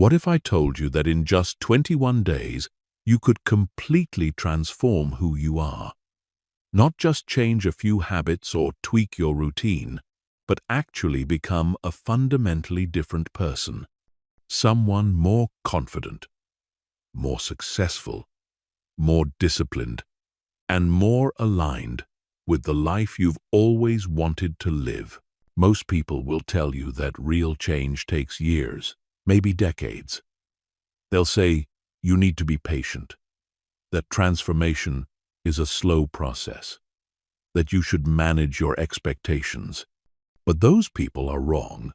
What if I told you that in just 21 days, you could completely transform who you are? Not just change a few habits or tweak your routine, but actually become a fundamentally different person. Someone more confident, more successful, more disciplined, and more aligned with the life you've always wanted to live. Most people will tell you that real change takes years, maybe decades. They'll say you need to be patient, that transformation is a slow process, that you should manage your expectations. But those people are wrong.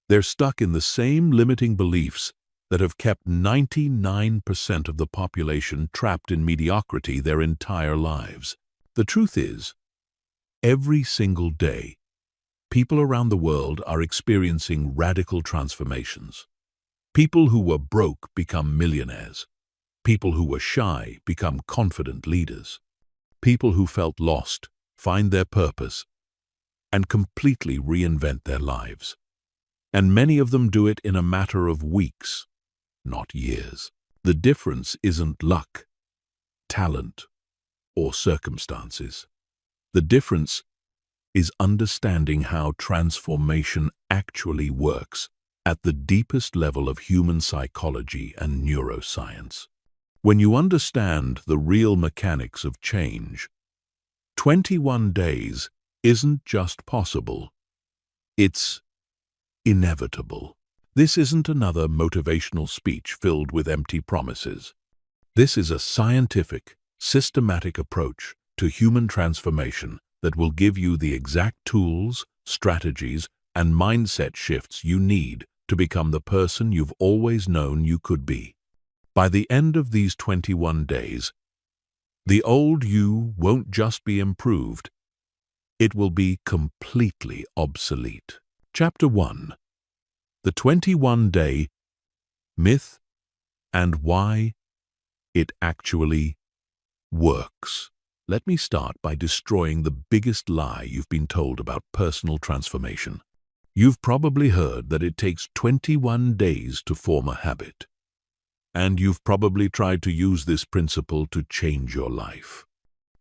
They're stuck in the same limiting beliefs that have kept 99% of the population trapped in mediocrity their entire lives. The truth is, every single day, people around the world are experiencing radical transformations. People who were broke become millionaires. People who were shy become confident leaders. People who felt lost find their purpose and completely reinvent their lives. And many of them do it in a matter of weeks, not years. The difference isn't luck, talent, or circumstances. The difference is understanding how transformation actually works at the deepest level of human psychology and neuroscience. When you understand the real mechanics of change, 21 days isn't just possible, it's inevitable. This isn't another motivational speech filled with empty promises. This is a scientific, systematic approach to human transformation that will give you the exact tools, strategies, and mindset shifts you need to become the person you've always known you could be. By the end of these 21 days, the old you won't just be improved, it will be completely obsolete. Chapter 1. The 21-Day Myth and Why It Actually Works. Let me start by destroying the biggest lie you've been told about personal transformation. You've probably heard that it takes 21 days to form a habit. And you've probably tried to use this principle to change your life.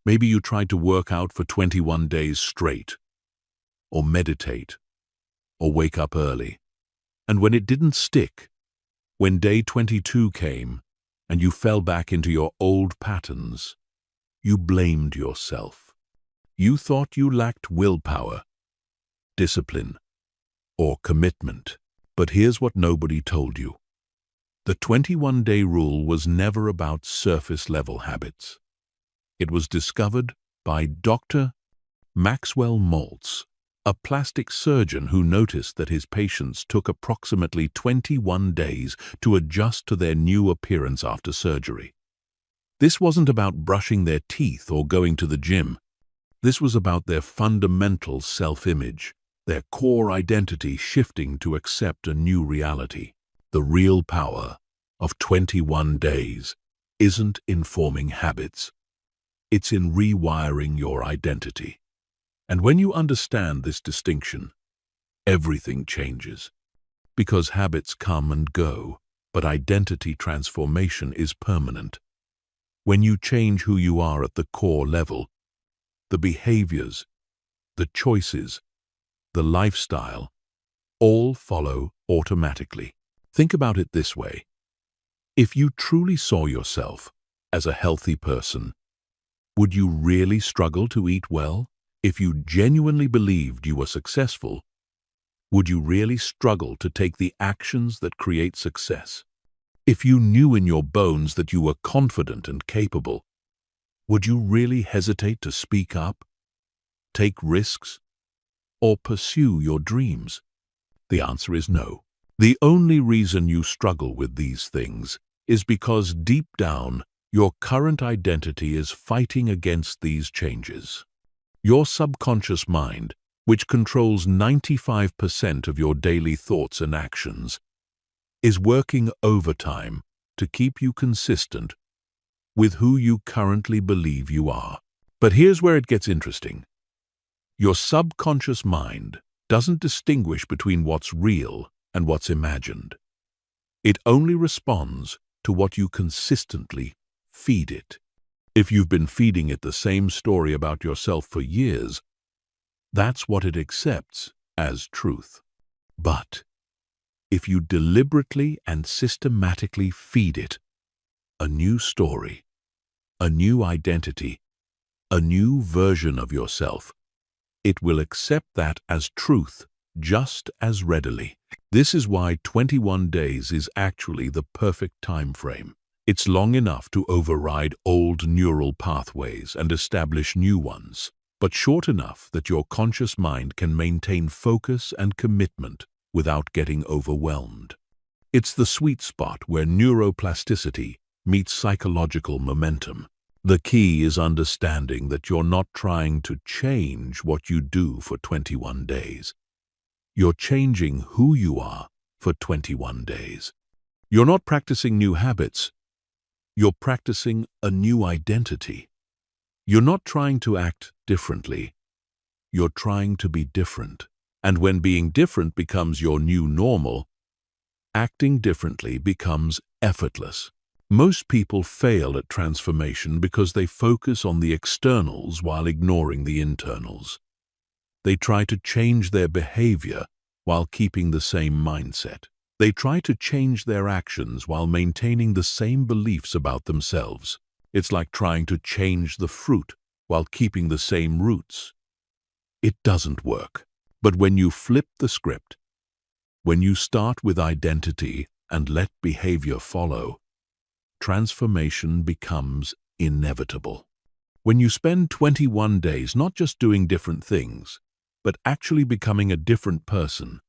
Maybe you tried to work out for 21 days straight, or meditate, or wake up early. And when it didn't stick, when day 22 came and you fell back into your old patterns, you blamed yourself. You thought you lacked willpower, discipline, or commitment. But here's what nobody told you. The 21-day rule was never about surface-level habits. It was discovered by Dr. Maxwell Maltz, a plastic surgeon who noticed that his patients took approximately 21 days to adjust to their new appearance after surgery. This wasn't about brushing their teeth or going to the gym. This was about their fundamental self-image, their core identity shifting to accept a new reality. The real power of 21 days isn't in forming habits. It's in rewiring your identity. And when you understand this distinction, everything changes. Because habits come and go, but identity transformation is permanent. When you change who you are at the core level, the behaviors, the choices, the lifestyle, all follow automatically. Think about it this way. If you truly saw yourself as a healthy person, would you really struggle to eat well? If you genuinely believed you were successful, would you really struggle to take the actions that create success? If you knew in your bones that you were confident and capable, would you really hesitate to speak up, take risks, or pursue your dreams? The answer is no. The only reason you struggle with these things is because deep down, your current identity is fighting against these changes. Your subconscious mind, which controls 95% of your daily thoughts and actions, is working overtime to keep you consistent with who you currently believe you are. But here's where it gets interesting. Your subconscious mind doesn't distinguish between what's real and what's imagined. It only responds to what you consistently feed it. If you've been feeding it the same story about yourself for years, that's what it accepts as truth. But if you deliberately and systematically feed it a new story, a new identity, a new version of yourself, it will accept that as truth just as readily. This is why 21 days is actually the perfect time frame. It's long enough to override old neural pathways and establish new ones, but short enough that your conscious mind can maintain focus and commitment without getting overwhelmed. It's the sweet spot where neuroplasticity meets psychological momentum. The key is understanding that you're not trying to change what you do for 21 days. You're changing who you are for 21 days. You're not practicing new habits. You're practicing a new identity. You're not trying to act differently. You're trying to be different. And when being different becomes your new normal, acting differently becomes effortless. Most people fail at transformation because they focus on the externals while ignoring the internals. They try to change their behavior while keeping the same mindset. They try to change their actions while maintaining the same beliefs about themselves. It's like trying to change the fruit while keeping the same roots. It doesn't work. But when you flip the script, when you start with identity and let behavior follow, transformation becomes inevitable. When you spend 21 days not just doing different things, but actually becoming a different person,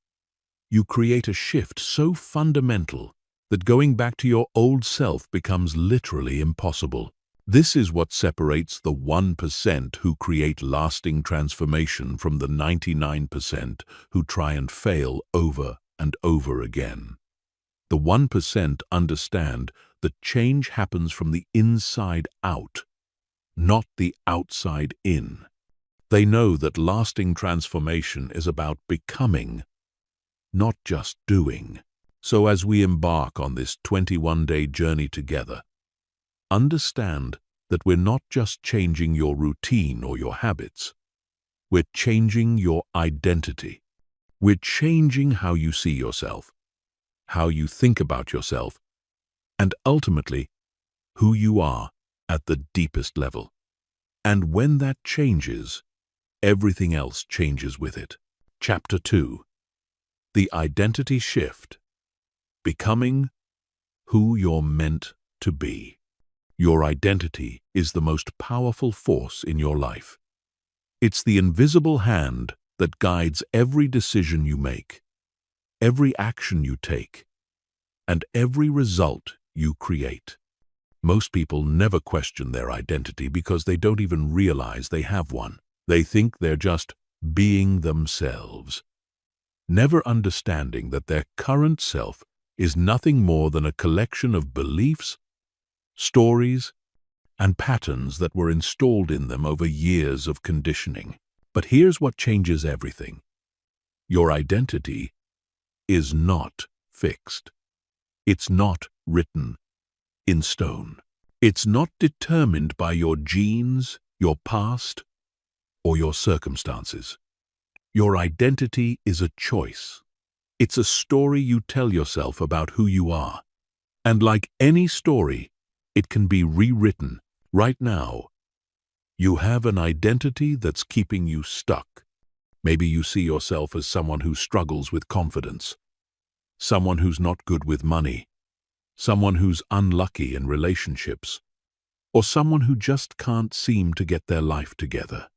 you create a shift so fundamental that going back to your old self becomes literally impossible. This is what separates the 1% who create lasting transformation from the 99% who try and fail over and over again. The 1% understand that change happens from the inside out, not the outside in. They know that lasting transformation is about becoming, not just doing. So as we embark on this 21-day journey together, understand that we're not just changing your routine or your habits. We're changing your identity. We're changing how you see yourself, how you think about yourself, and ultimately, who you are at the deepest level. And when that changes, everything else changes with it. Chapter 2. The Identity Shift. Becoming who you're meant to be. Your identity is the most powerful force in your life. It's the invisible hand that guides every decision you make, every action you take, and every result you create. Most people never question their identity because they don't even realize they have one. They think they're just being themselves, never understanding that their current self is nothing more than a collection of beliefs, stories, and patterns that were installed in them over years of conditioning. But here's what changes everything. Your identity is not fixed. It's not written in stone. It's not determined by your genes, your past, or your circumstances. Your identity is a choice. It's a story you tell yourself about who you are. And like any story, it can be rewritten. Right now, you have an identity that's keeping you stuck. Maybe you see yourself as someone who struggles with confidence, someone who's not good with money, someone who's unlucky in relationships, or someone who just can't seem to get their life together.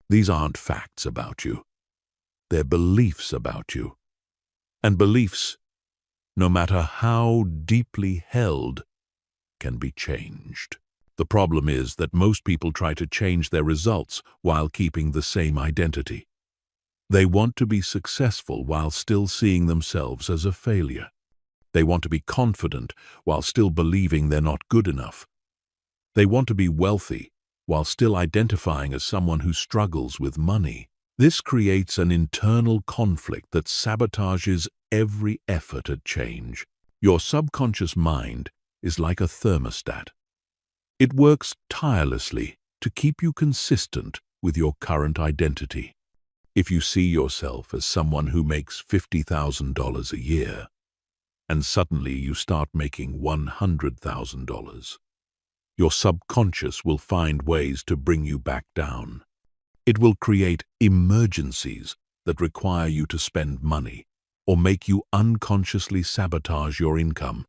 These aren't facts about you. They're beliefs about you. And beliefs, no matter how deeply held, can be changed. The problem is that most people try to change their results while keeping the same identity. They want to be successful while still seeing themselves as a failure. They want to be confident while still believing they're not good enough. They want to be wealthy while still identifying as someone who struggles with money. This creates an internal conflict that sabotages every effort at change. Your subconscious mind is like a thermostat. It works tirelessly to keep you consistent with your current identity. If you see yourself as someone who makes $50,000 a year, and suddenly you start making $100,000, your subconscious will find ways to bring you back down. It will create emergencies that require you to spend money or make you unconsciously sabotage your income,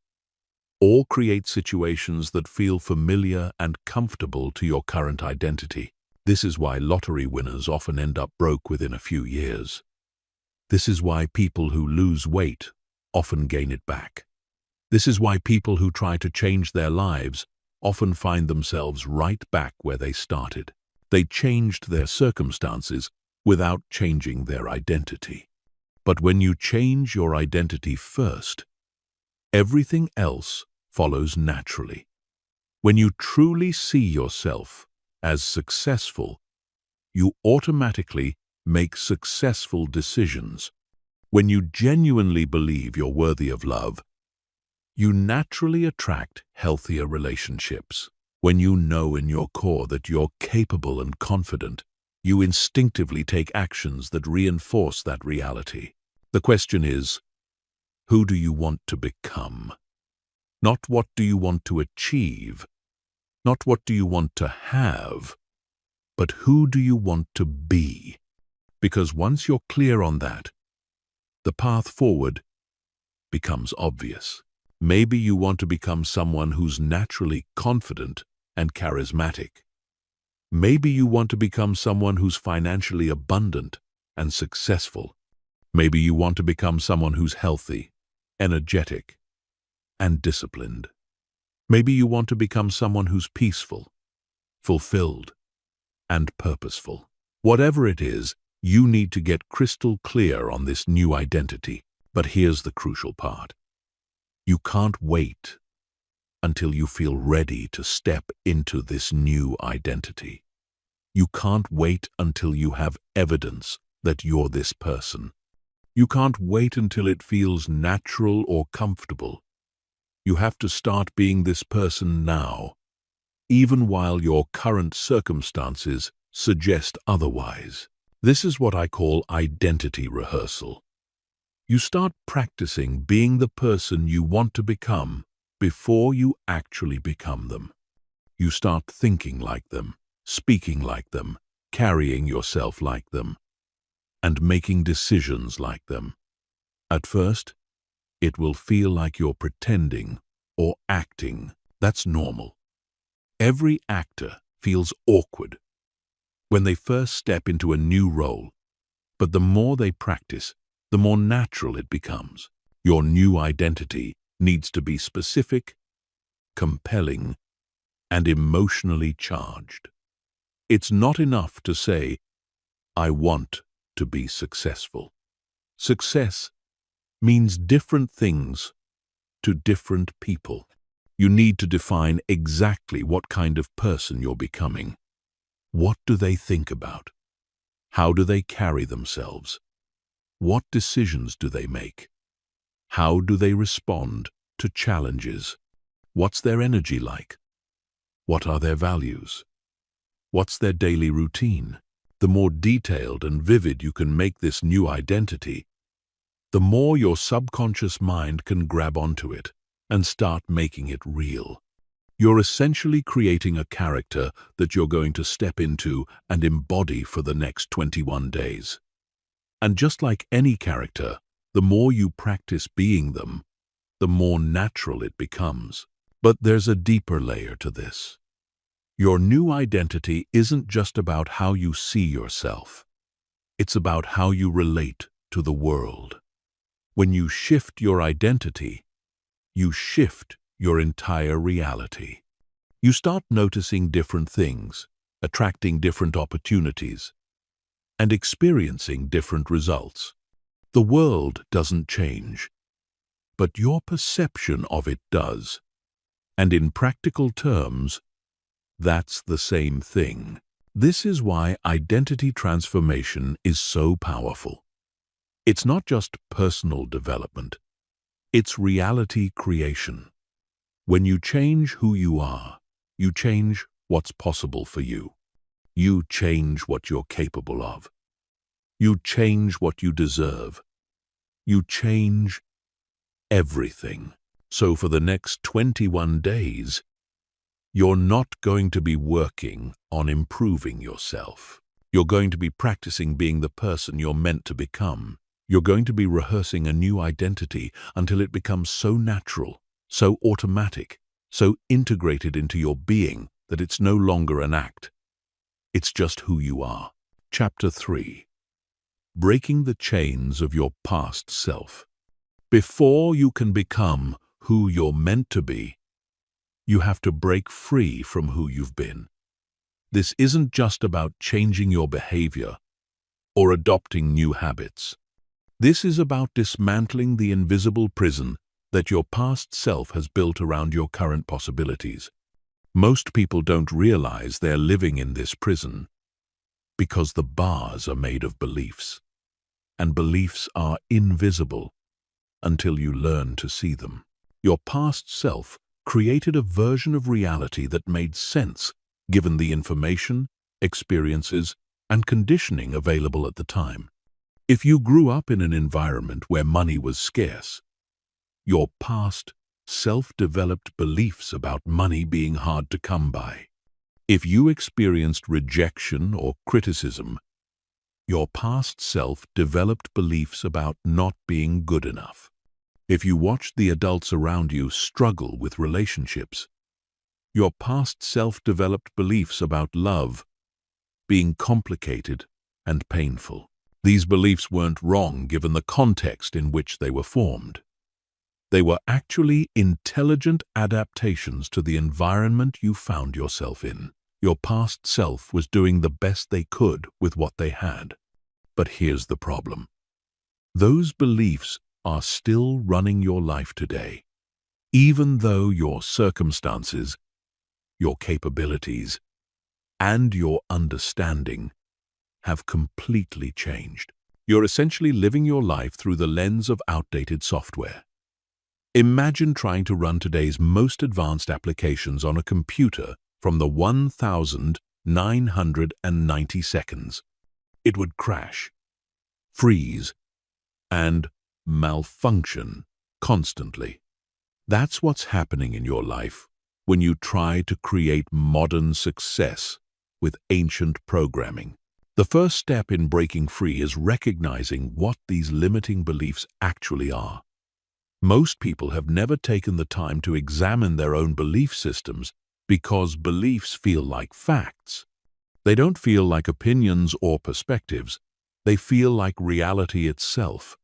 or create situations that feel familiar and comfortable to your current identity. This is why lottery winners often end up broke within a few years. This is why people who lose weight often gain it back. This is why people who try to change their lives often find themselves right back where they started. They changed their circumstances without changing their identity. But when you change your identity first, everything else follows naturally. When you truly see yourself as successful, you automatically make successful decisions. When you genuinely believe you're worthy of love, you naturally attract healthier relationships. When you know in your core that you're capable and confident, you instinctively take actions that reinforce that reality. The question is, who do you want to become? Not what do you want to achieve, not what do you want to have, but who do you want to be? Because once you're clear on that, the path forward becomes obvious. Maybe you want to become someone who's naturally confident and charismatic. Maybe you want to become someone who's financially abundant and successful. Maybe you want to become someone who's healthy, energetic, and disciplined. Maybe you want to become someone who's peaceful, fulfilled, and purposeful. Whatever it is, you need to get crystal clear on this new identity. But here's the crucial part. You can't wait until you feel ready to step into this new identity. You can't wait until you have evidence that you're this person. You can't wait until it feels natural or comfortable. You have to start being this person now, even while your current circumstances suggest otherwise. This is what I call identity rehearsal. You start practicing being the person you want to become before you actually become them. You start thinking like them, speaking like them, carrying yourself like them, and making decisions like them. At first, it will feel like you're pretending or acting. That's normal. Every actor feels awkward when they first step into a new role, but the more they practice, the more natural it becomes. Your new identity needs to be specific, compelling, and emotionally charged. It's not enough to say, I want to be successful. Success means different things to different people. You need to define exactly what kind of person you're becoming. What do they think about? How do they carry themselves? What decisions do they make? How do they respond to challenges? What's their energy like? What are their values? What's their daily routine? The more detailed and vivid you can make this new identity, the more your subconscious mind can grab onto it and start making it real. You're essentially creating a character that you're going to step into and embody for the next 21 days. And just like any character, the more you practice being them, the more natural it becomes. But there's a deeper layer to this. Your new identity isn't just about how you see yourself. It's about how you relate to the world. When you shift your identity, you shift your entire reality. You start noticing different things, attracting different opportunities, and experiencing different results. The world doesn't change, but your perception of it does. And in practical terms, that's the same thing. This is why identity transformation is so powerful. It's not just personal development. It's reality creation. When you change who you are, you change what's possible for you. You change what you're capable of. You change what you deserve. You change everything. So for the next 21 days, you're not going to be working on improving yourself. You're going to be practicing being the person you're meant to become. You're going to be rehearsing a new identity until it becomes so natural, so automatic, so integrated into your being that it's no longer an act. It's just who you are. Chapter 3. Breaking the chains of your past self. Before you can become who you're meant to be, you have to break free from who you've been. This isn't just about changing your behavior or adopting new habits. This is about dismantling the invisible prison that your past self has built around your current possibilities. Most people don't realize they're living in this prison because the bars are made of beliefs, and beliefs are invisible until you learn to see them. Your past self created a version of reality that made sense given the information, experiences, and conditioning available at the time. If you grew up in an environment where money was scarce, your past self-developed beliefs about money being hard to come by. If you experienced rejection or criticism, your past self developed beliefs about not being good enough. If you watched the adults around you struggle with relationships, your past self developed beliefs about love being complicated and painful. These beliefs weren't wrong given the context in which they were formed. They were actually intelligent adaptations to the environment you found yourself in. Your past self was doing the best they could with what they had. But here's the problem. Those beliefs are still running your life today, even though your circumstances, your capabilities, and your understanding have completely changed. You're essentially living your life through the lens of outdated software. Imagine trying to run today's most advanced applications on a computer from the 1990 seconds. It would crash, freeze, and malfunction constantly. That's what's happening in your life when you try to create modern success with ancient programming. The first step in breaking free is recognizing what these limiting beliefs actually are. Most people have never taken the time to examine their own belief systems because beliefs feel like facts. They don't feel like opinions or perspectives. They feel like reality itself.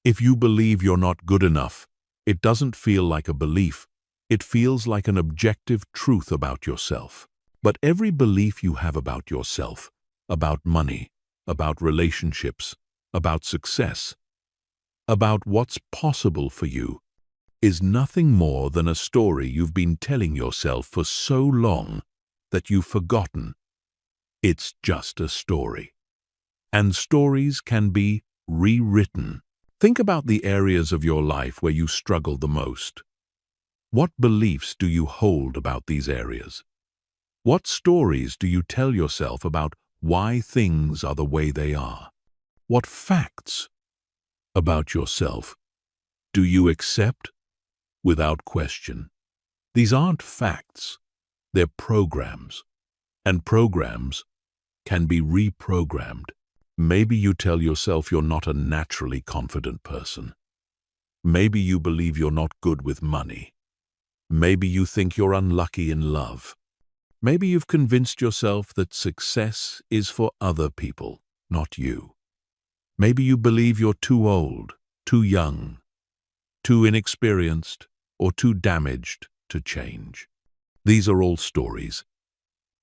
If you believe you're not good enough, it doesn't feel like a belief. It feels like an objective truth about yourself. But every belief you have about yourself, about money, about relationships, about success, about what's possible for you, is nothing more than a story you've been telling yourself for so long that you've forgotten. It's just a story. And stories can be rewritten. Think about the areas of your life where you struggle the most. What beliefs do you hold about these areas? What stories do you tell yourself about why things are the way they are? What facts about yourself do you accept without question? These aren't facts, they're programs, and programs can be reprogrammed. Maybe you tell yourself you're not a naturally confident person. Maybe you believe you're not good with money. Maybe you think you're unlucky in love. Maybe you've convinced yourself that success is for other people, not you. Maybe you believe you're too old, too young, too inexperienced, or too damaged to change. These are all stories,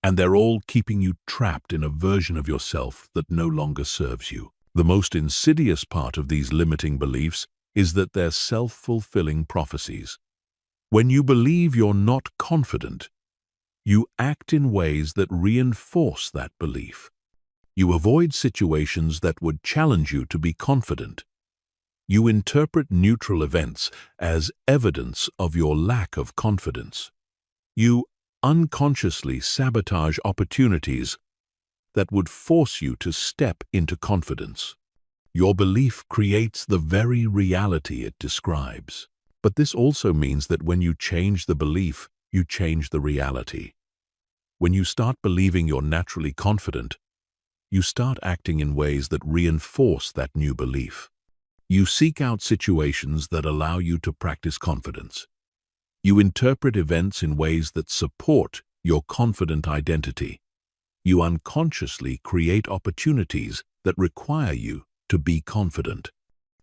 and they're all keeping you trapped in a version of yourself that no longer serves you. The most insidious part of these limiting beliefs is that they're self-fulfilling prophecies. When you believe you're not confident, you act in ways that reinforce that belief. You avoid situations that would challenge you to be confident. You interpret neutral events as evidence of your lack of confidence. You unconsciously sabotage opportunities that would force you to step into confidence. Your belief creates the very reality it describes. But this also means that when you change the belief, you change the reality. When you start believing you're naturally confident, you start acting in ways that reinforce that new belief. You seek out situations that allow you to practice confidence. You interpret events in ways that support your confident identity. You unconsciously create opportunities that require you to be confident.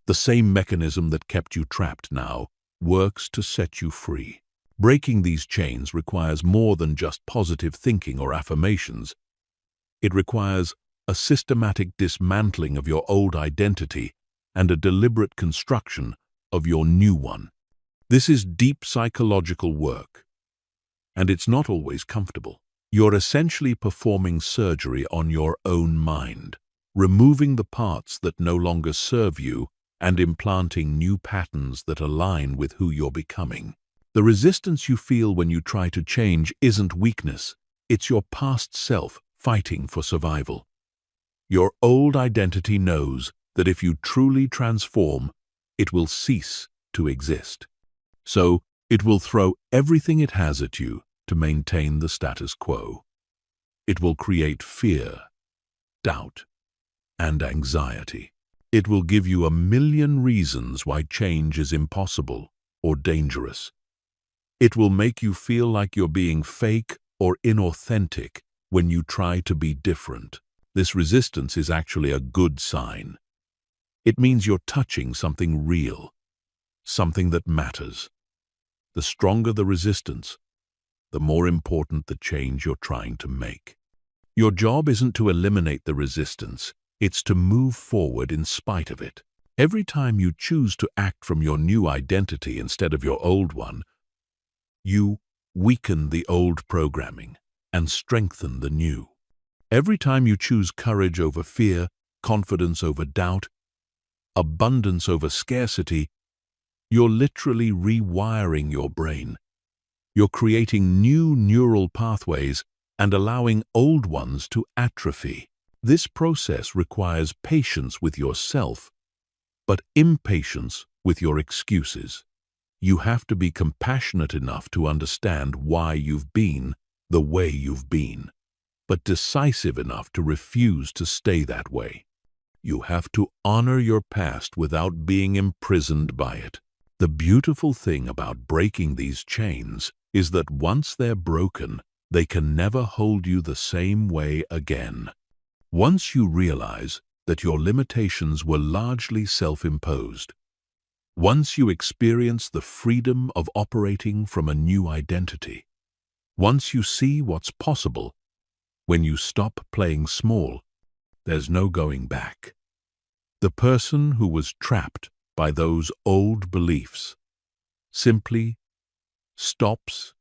The same mechanism that kept you trapped now works to set you free. Breaking these chains requires more than just positive thinking or affirmations. It requires a systematic dismantling of your old identity and a deliberate construction of your new one. This is deep psychological work, and it's not always comfortable. You're essentially performing surgery on your own mind, removing the parts that no longer serve you and implanting new patterns that align with who you're becoming. The resistance you feel when you try to change isn't weakness, it's your past self fighting for survival. Your old identity knows that if you truly transform, it will cease to exist. So, it will throw everything it has at you to maintain the status quo. It will create fear, doubt, and anxiety. It will give you a million reasons why change is impossible or dangerous. It will make you feel like you're being fake or inauthentic when you try to be different. This resistance is actually a good sign. It means you're touching something real, something that matters. The stronger the resistance, the more important the change you're trying to make. Your job isn't to eliminate the resistance, it's to move forward in spite of it. Every time you choose to act from your new identity instead of your old one, you weaken the old programming and strengthen the new. Every time you choose courage over fear, confidence over doubt, abundance over scarcity, you're literally rewiring your brain. You're creating new neural pathways and allowing old ones to atrophy. This process requires patience with yourself, but impatience with your excuses. You have to be compassionate enough to understand why you've been the way you've been, but decisive enough to refuse to stay that way. You have to honor your past without being imprisoned by it. The beautiful thing about breaking these chains is that once they're broken, they can never hold you the same way again. Once you realize that your limitations were largely self-imposed, once you experience the freedom of operating from a new identity, once you see what's possible when you stop playing small, there's no going back. The person who was trapped by those old beliefs simply stops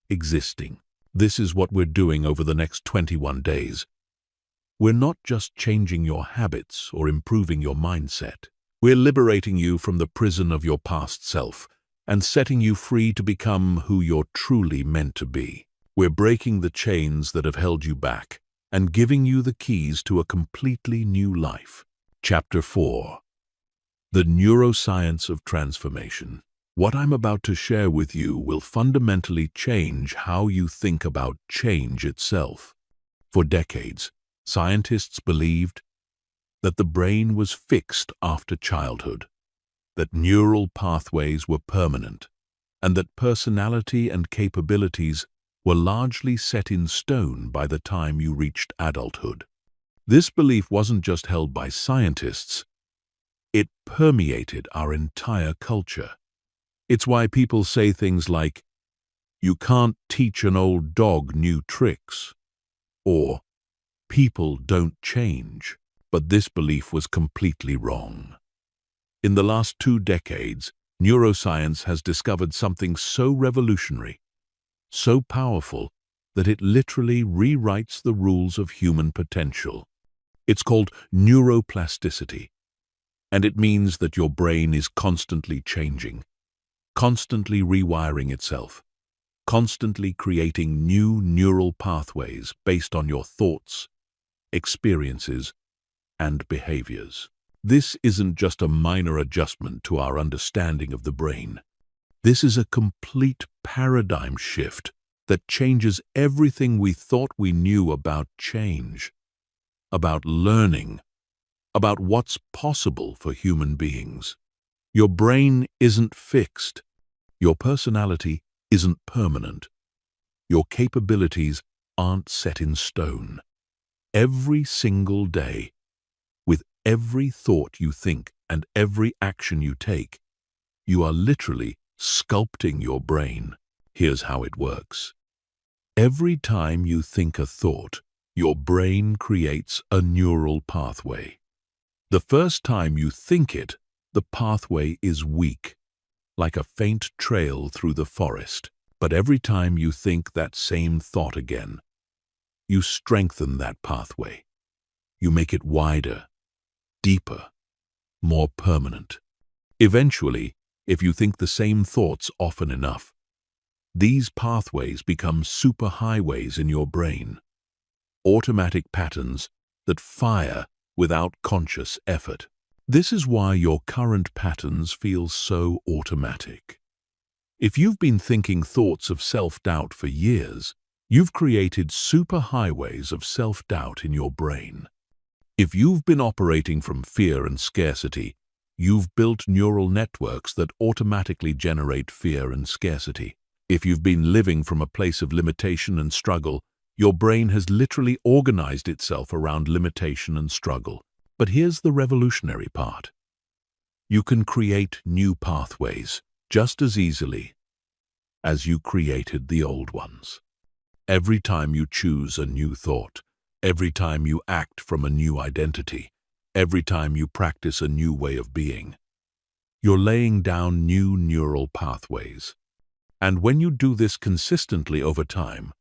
existing. This is what we're doing over the next 21 days. We're not just changing your habits or improving your mindset. We're liberating you from the prison of your past self and setting you free to become who you're truly meant to be. We're breaking the chains that have held you back and giving you the keys to a completely new life. Chapter 4. The Neuroscience of Transformation. What I'm about to share with you will fundamentally change how you think about change itself. For decades, scientists believed that the brain was fixed after childhood, that neural pathways were permanent, and that personality and capabilities were largely set in stone by the time you reached adulthood. This belief wasn't just held by scientists, it permeated our entire culture. It's why people say things like, "You can't teach an old dog new tricks," or "People don't change." But this belief was completely wrong. In the last 2 decades, neuroscience has discovered something so revolutionary, so powerful, that it literally rewrites the rules of human potential. It's called neuroplasticity. And it means that your brain is constantly changing, constantly rewiring itself, constantly creating new neural pathways based on your thoughts, experiences, and behaviors. This isn't just a minor adjustment to our understanding of the brain. This is a complete paradigm shift that changes everything we thought we knew about change, about learning, about what's possible for human beings. Your brain isn't fixed. Your personality isn't permanent. Your capabilities aren't set in stone. Every single day, with every thought you think and every action you take, you are literally sculpting your brain. Here's how it works. Every time you think a thought, your brain creates a neural pathway. The first time you think it, the pathway is weak, like a faint trail through the forest. But every time you think that same thought again, you strengthen that pathway. You make it wider, deeper, more permanent. Eventually, if you think the same thoughts often enough, these pathways become superhighways in your brain, automatic patterns that fire without conscious effort. This is why your current patterns feel so automatic. If you've been thinking thoughts of self-doubt for years, you've created superhighways of self-doubt in your brain. If you've been operating from fear and scarcity, you've built neural networks that automatically generate fear and scarcity. If you've been living from a place of limitation and struggle, your brain has literally organized itself around limitation and struggle. But here's the revolutionary part. You can create new pathways just as easily as you created the old ones. Every time you choose a new thought, every time you act from a new identity, every time you practice a new way of being, you're laying down new neural pathways. And when you do this consistently over time,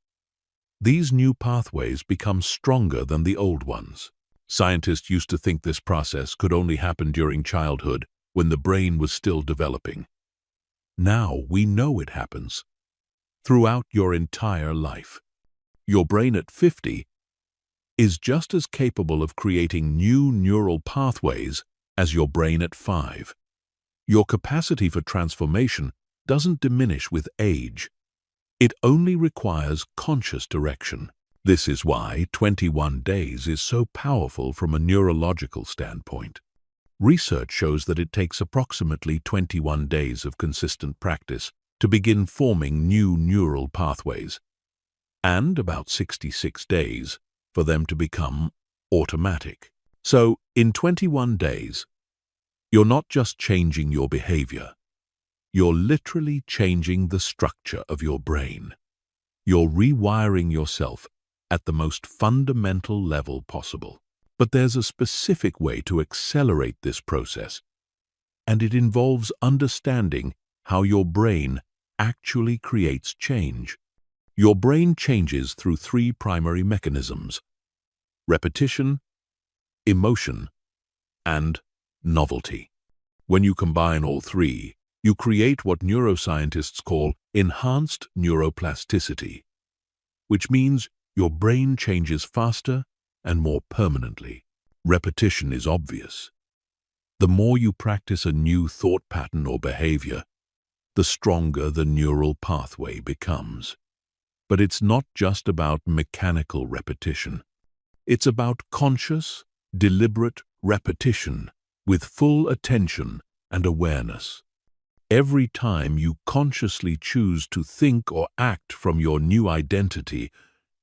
these new pathways become stronger than the old ones. Scientists used to think this process could only happen during childhood, when the brain was still developing. Now we know it happens throughout your entire life. Your brain at 50 is just as capable of creating new neural pathways as your brain at 5. Your capacity for transformation doesn't diminish with age. It only requires conscious direction. This is why 21 days is so powerful from a neurological standpoint. Research shows that it takes approximately 21 days of consistent practice to begin forming new neural pathways, and about 66 days for them to become automatic. So, in 21 days, you're not just changing your behavior, you're literally changing the structure of your brain. You're rewiring yourself at the most fundamental level possible. But there's a specific way to accelerate this process, and it involves understanding how your brain actually creates change. Your brain changes through 3 primary mechanisms: repetition, emotion, and novelty. When you combine all 3, you create what neuroscientists call enhanced neuroplasticity, which means your brain changes faster and more permanently. Repetition is obvious. The more you practice a new thought pattern or behavior, the stronger the neural pathway becomes. But it's not just about mechanical repetition. It's about conscious, deliberate repetition with full attention and awareness. Every time you consciously choose to think or act from your new identity,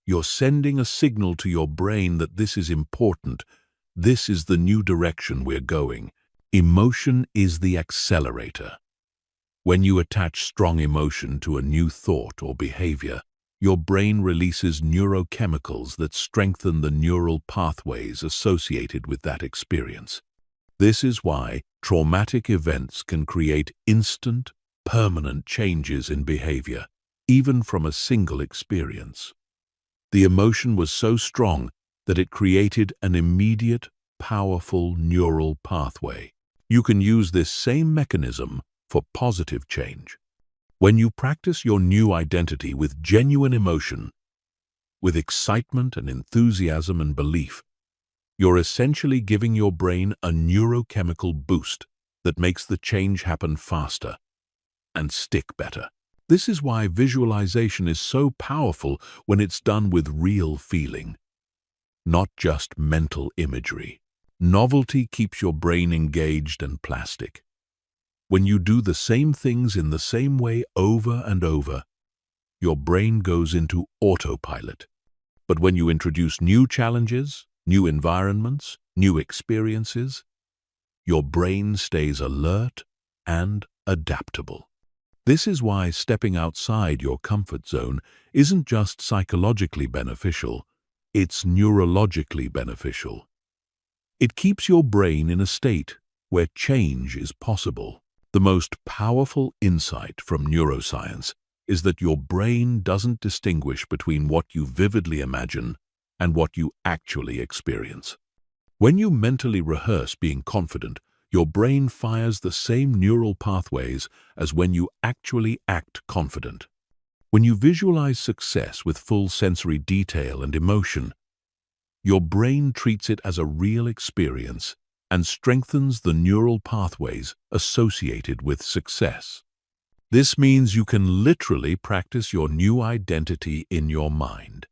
you're sending a signal to your brain that this is important. This is the new direction we're going. Emotion is the accelerator. When you attach strong emotion to a new thought or behavior, your brain releases neurochemicals that strengthen the neural pathways associated with that experience. This is why traumatic events can create instant, permanent changes in behavior, even from a single experience. The emotion was so strong that it created an immediate, powerful neural pathway. You can use this same mechanism for positive change. When you practice your new identity with genuine emotion, with excitement and enthusiasm and belief, you're essentially giving your brain a neurochemical boost that makes the change happen faster and stick better. This is why visualization is so powerful when it's done with real feeling, not just mental imagery. Novelty keeps your brain engaged and plastic. When you do the same things in the same way over and over, your brain goes into autopilot. But when you introduce new challenges, new environments, new experiences, your brain stays alert and adaptable. This is why stepping outside your comfort zone isn't just psychologically beneficial, it's neurologically beneficial. It keeps your brain in a state where change is possible. The most powerful insight from neuroscience is that your brain doesn't distinguish between what you vividly imagine and what you actually experience. When you mentally rehearse being confident, your brain fires the same neural pathways as when you actually act confident. When you visualize success with full sensory detail and emotion, your brain treats it as a real experience and strengthens the neural pathways associated with success. This means you can literally practice your new identity in your mind,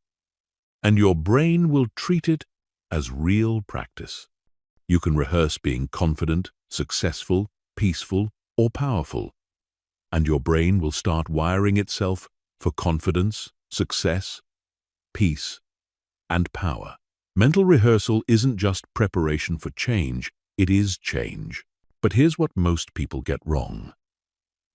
and your brain will treat it as real practice. You can rehearse being confident, successful, peaceful, or powerful, and your brain will start wiring itself for confidence, success, peace, and power. Mental rehearsal isn't just preparation for change, it is change. But here's what most people get wrong.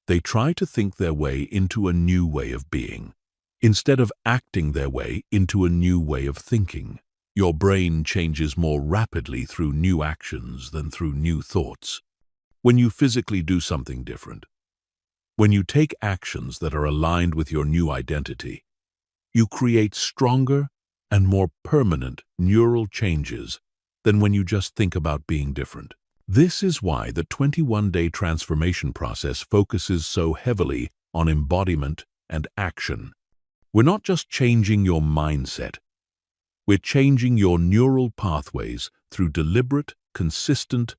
They try to think their way into a new way of being, instead of acting their way into a new way of thinking. Your brain changes more rapidly through new actions than through new thoughts. When you physically do something different, when you take actions that are aligned with your new identity, you create stronger and more permanent neural changes than when you just think about being different. This is why the 21-day transformation process focuses so heavily on embodiment and action. We're not just changing your mindset, we're changing your neural pathways through deliberate, consistent,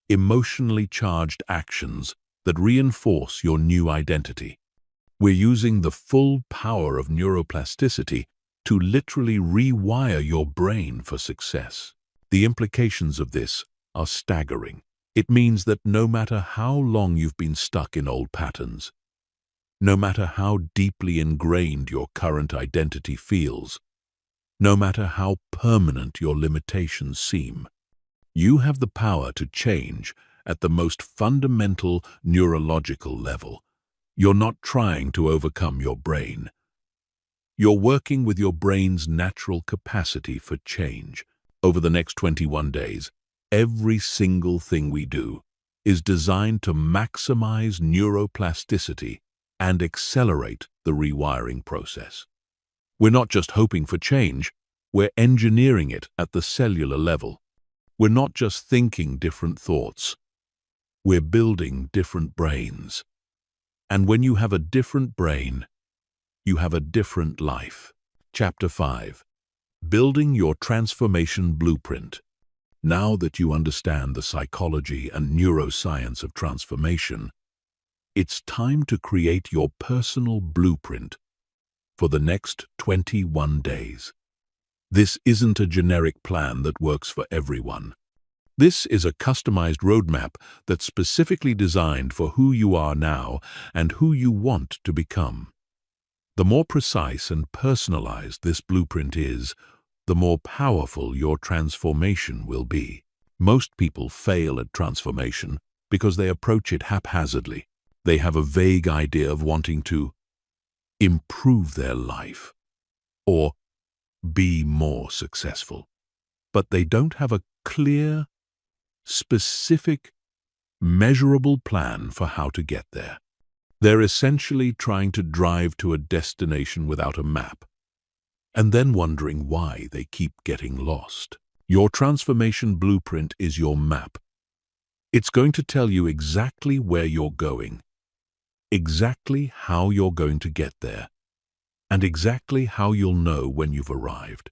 emotionally charged actions that reinforce your new identity. We're using the full power of neuroplasticity to literally rewire your brain for success. The implications of this are staggering. It means that no matter how long you've been stuck in old patterns, no matter how deeply ingrained your current identity feels, no matter how permanent your limitations seem, you have the power to change at the most fundamental neurological level. You're not trying to overcome your brain. You're working with your brain's natural capacity for change. Over the next 21 days, every single thing we do is designed to maximize neuroplasticity and accelerate the rewiring process. We're not just hoping for change, we're engineering it at the cellular level. We're not just thinking different thoughts, we're building different brains. And when you have a different brain, you have a different life. Chapter 5. Building your transformation blueprint. Now that you understand the psychology and neuroscience of transformation, it's time to create your personal blueprint for the next 21 days. This isn't a generic plan that works for everyone. This is a customized roadmap that's specifically designed for who you are now and who you want to become. The more precise and personalized this blueprint is, the more powerful your transformation will be. Most people fail at transformation because they approach it haphazardly. They have a vague idea of wanting to improve their life or be more successful. But they don't have a clear, specific, measurable plan for how to get there. They're essentially trying to drive to a destination without a map, and then wondering why they keep getting lost. Your transformation blueprint is your map. It's going to tell you exactly where you're going, exactly how you're going to get there, and exactly how you'll know when you've arrived.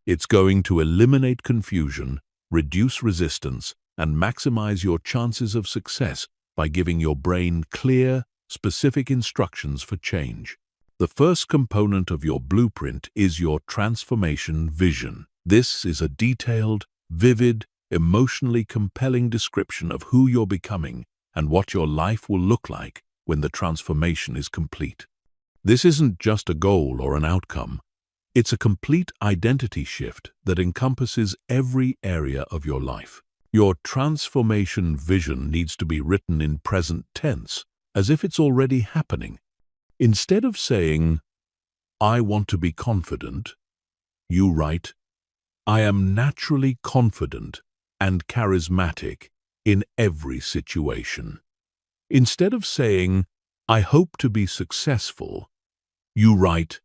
It's going to eliminate confusion, reduce resistance, and maximize your chances of success by giving your brain clear, specific instructions for change. The first component of your blueprint is your transformation vision. This is a detailed, vivid, emotionally compelling description of who you're becoming and what your life will look like when the transformation is complete. This isn't just a goal or an outcome. It's a complete identity shift that encompasses every area of your life. Your transformation vision needs to be written in present tense, as if it's already happening. Instead of saying, "I want to be confident," you write, "I am naturally confident and charismatic in every situation." Instead of saying, "I hope to be successful," you write,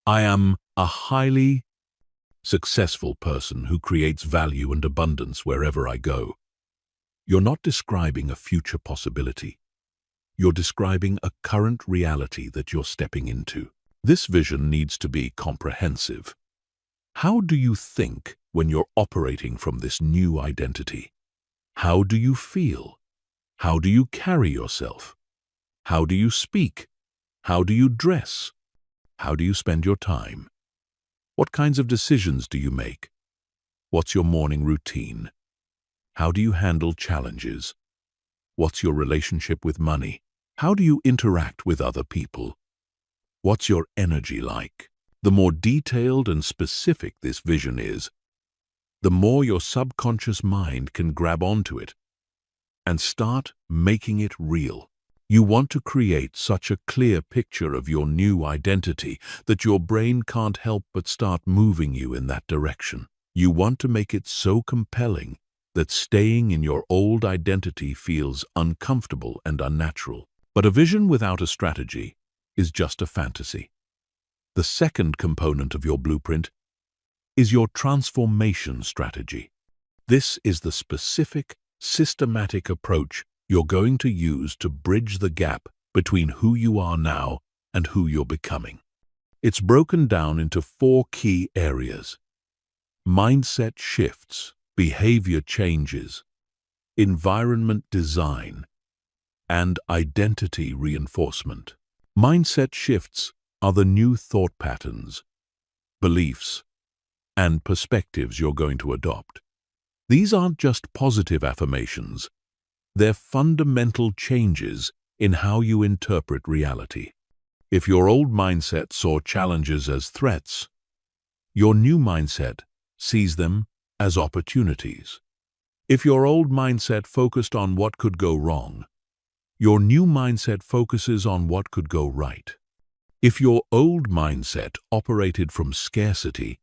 "I am a highly successful person who creates value and abundance wherever I go." You're not describing a future possibility. You're describing a current reality that you're stepping into. This vision needs to be comprehensive. How do you think when you're operating from this new identity? How do you feel? How do you carry yourself? How do you speak? How do you dress? How do you spend your time? What kinds of decisions do you make? What's your morning routine? How do you handle challenges? What's your relationship with money? How do you interact with other people? What's your energy like? The more detailed and specific this vision is, the more your subconscious mind can grab onto it and start making it real. You want to create such a clear picture of your new identity that your brain can't help but start moving you in that direction. You want to make it so compelling that staying in your old identity feels uncomfortable and unnatural. But a vision without a strategy is just a fantasy. The second component of your blueprint is your transformation strategy. This is the specific, systematic approach you're going to use to bridge the gap between who you are now and who you're becoming. It's broken down into 4 key areas: mindset shifts, behavior changes, environment design, and identity reinforcement. Mindset shifts are the new thought patterns, beliefs, and perspectives you're going to adopt. These aren't just positive affirmations. They're fundamental changes in how you interpret reality. If your old mindset saw challenges as threats, your new mindset sees them as opportunities. If your old mindset focused on what could go wrong, your new mindset focuses on what could go right. If your old mindset operated from scarcity,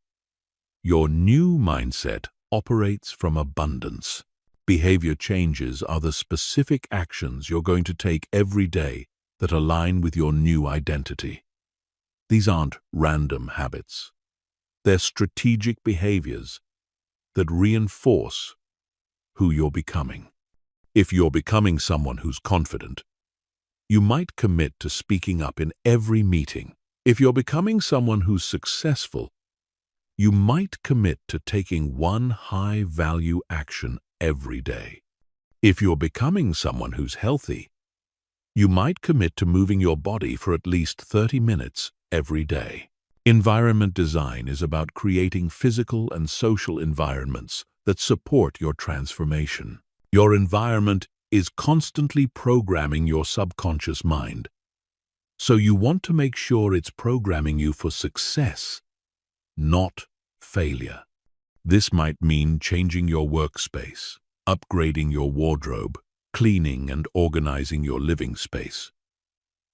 your new mindset operates from abundance. Behavior changes are the specific actions you're going to take every day that align with your new identity. These aren't random habits. They're strategic behaviors that reinforce who you're becoming. If you're becoming someone who's confident, you might commit to speaking up in every meeting. If you're becoming someone who's successful, you might commit to taking one high-value action every day. If you're becoming someone who's healthy, you might commit to moving your body for at least 30 minutes every day. Environment design is about creating physical and social environments that support your transformation. Your environment is constantly programming your subconscious mind, so you want to make sure it's programming you for success, not failure. This might mean changing your workspace, upgrading your wardrobe, cleaning and organizing your living space,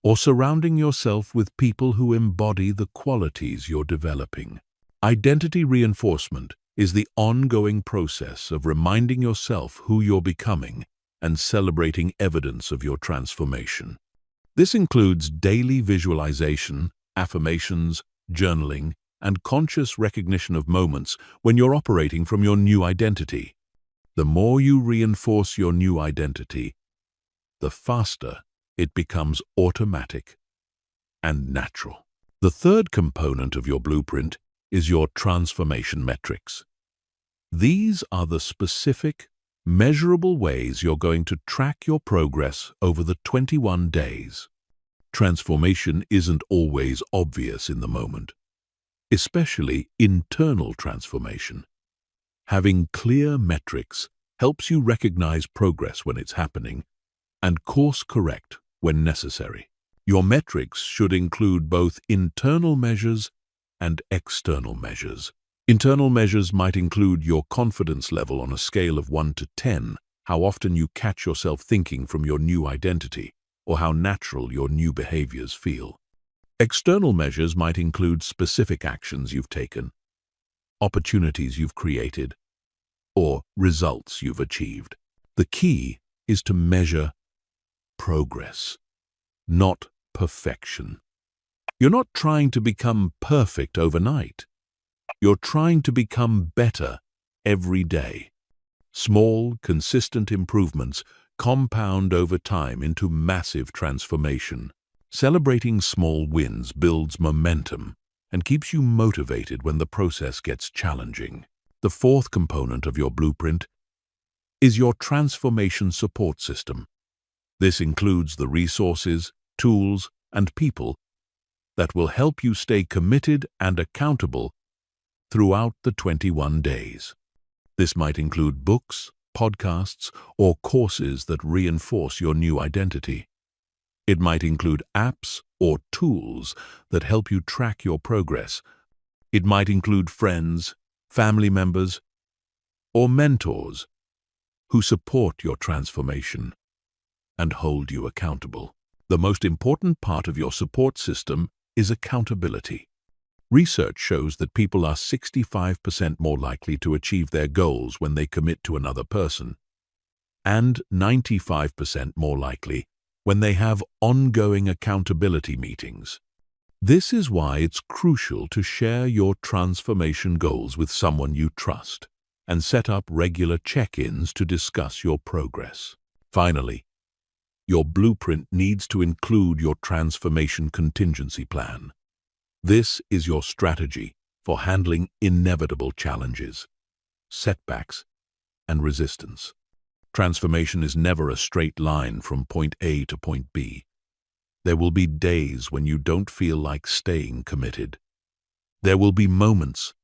or surrounding yourself with people who embody the qualities you're developing. Identity reinforcement is the ongoing process of reminding yourself who you're becoming and celebrating evidence of your transformation. This includes daily visualization, affirmations, journaling, and conscious recognition of moments when you're operating from your new identity. The more you reinforce your new identity, the faster it becomes automatic and natural. The third component of your blueprint is your transformation metrics. These are the specific, measurable ways you're going to track your progress over the 21 days. Transformation isn't always obvious in the moment, especially internal transformation. Having clear metrics helps you recognize progress when it's happening and course correct when necessary. Your metrics should include both internal measures and external measures. Internal measures might include your confidence level on a scale of 1 to 10, how often you catch yourself thinking from your new identity, or how natural your new behaviors feel. External measures might include specific actions you've taken, opportunities you've created, or results you've achieved. The key is to measure progress, not perfection. You're not trying to become perfect overnight. You're trying to become better every day. Small, consistent improvements compound over time into massive transformation. Celebrating small wins builds momentum and keeps you motivated when the process gets challenging. The fourth component of your blueprint is your transformation support system. This includes the resources, tools, and people that will help you stay committed and accountable throughout the 21 days. This might include books, podcasts, or courses that reinforce your new identity. It might include apps or tools that help you track your progress. It might include friends, family members, or mentors who support your transformation and hold you accountable. The most important part of your support system is accountability. Research shows that people are 65% more likely to achieve their goals when they commit to another person, and 95% more likely when they have ongoing accountability meetings. This is why it's crucial to share your transformation goals with someone you trust and set up regular check-ins to discuss your progress. Finally, your blueprint needs to include your transformation contingency plan. This is your strategy for handling inevitable challenges, setbacks, and resistance. Transformation is never a straight line from point A to point B. There will be days when you don't feel like staying committed. There will be moments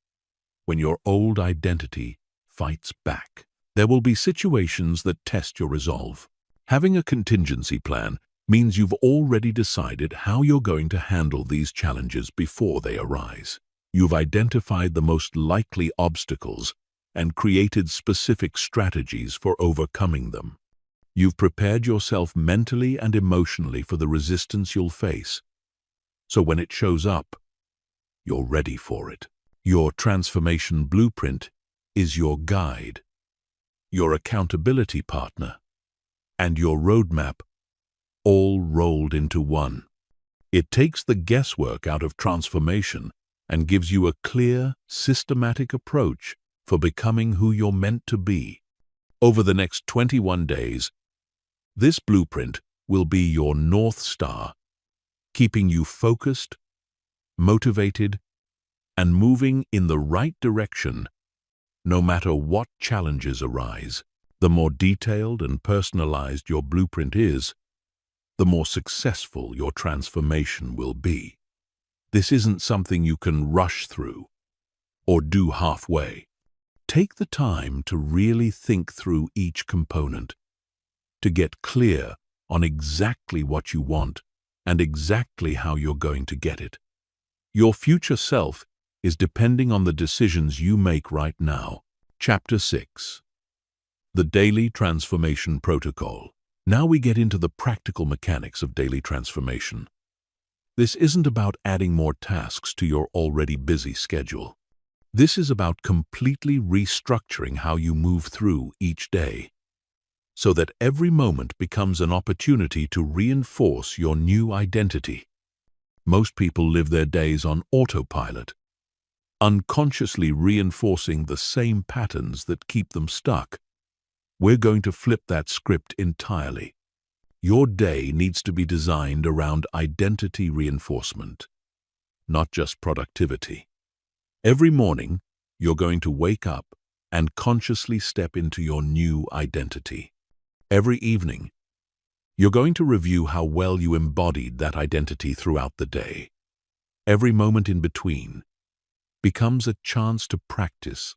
when your old identity fights back. There will be situations that test your resolve. Having a contingency plan means you've already decided how you're going to handle these challenges before they arise. You've identified the most likely obstacles and created specific strategies for overcoming them. You've prepared yourself mentally and emotionally for the resistance you'll face, so when it shows up, you're ready for it. Your transformation blueprint is your guide, your accountability partner, and your roadmap, all rolled into one. It takes the guesswork out of transformation and gives you a clear, systematic approach for becoming who you're meant to be. Over the next 21 days, this blueprint will be your North Star, keeping you focused, motivated, and moving in the right direction, no matter what challenges arise. The more detailed and personalized your blueprint is, the more successful your transformation will be. This isn't something you can rush through or do halfway. Take the time to really think through each component, to get clear on exactly what you want and exactly how you're going to get it. Your future self is depending on the decisions you make right now. Chapter 6. The Daily Transformation Protocol. Now we get into the practical mechanics of daily transformation. This isn't about adding more tasks to your already busy schedule. This is about completely restructuring how you move through each day, so that every moment becomes an opportunity to reinforce your new identity. Most people live their days on autopilot, unconsciously reinforcing the same patterns that keep them stuck. we're going to flip that script entirely. Your day needs to be designed around identity reinforcement, not just productivity. Every morning, you're going to wake up and consciously step into your new identity. Every evening, you're going to review how well you embodied that identity throughout the day. Every moment in between becomes a chance to practice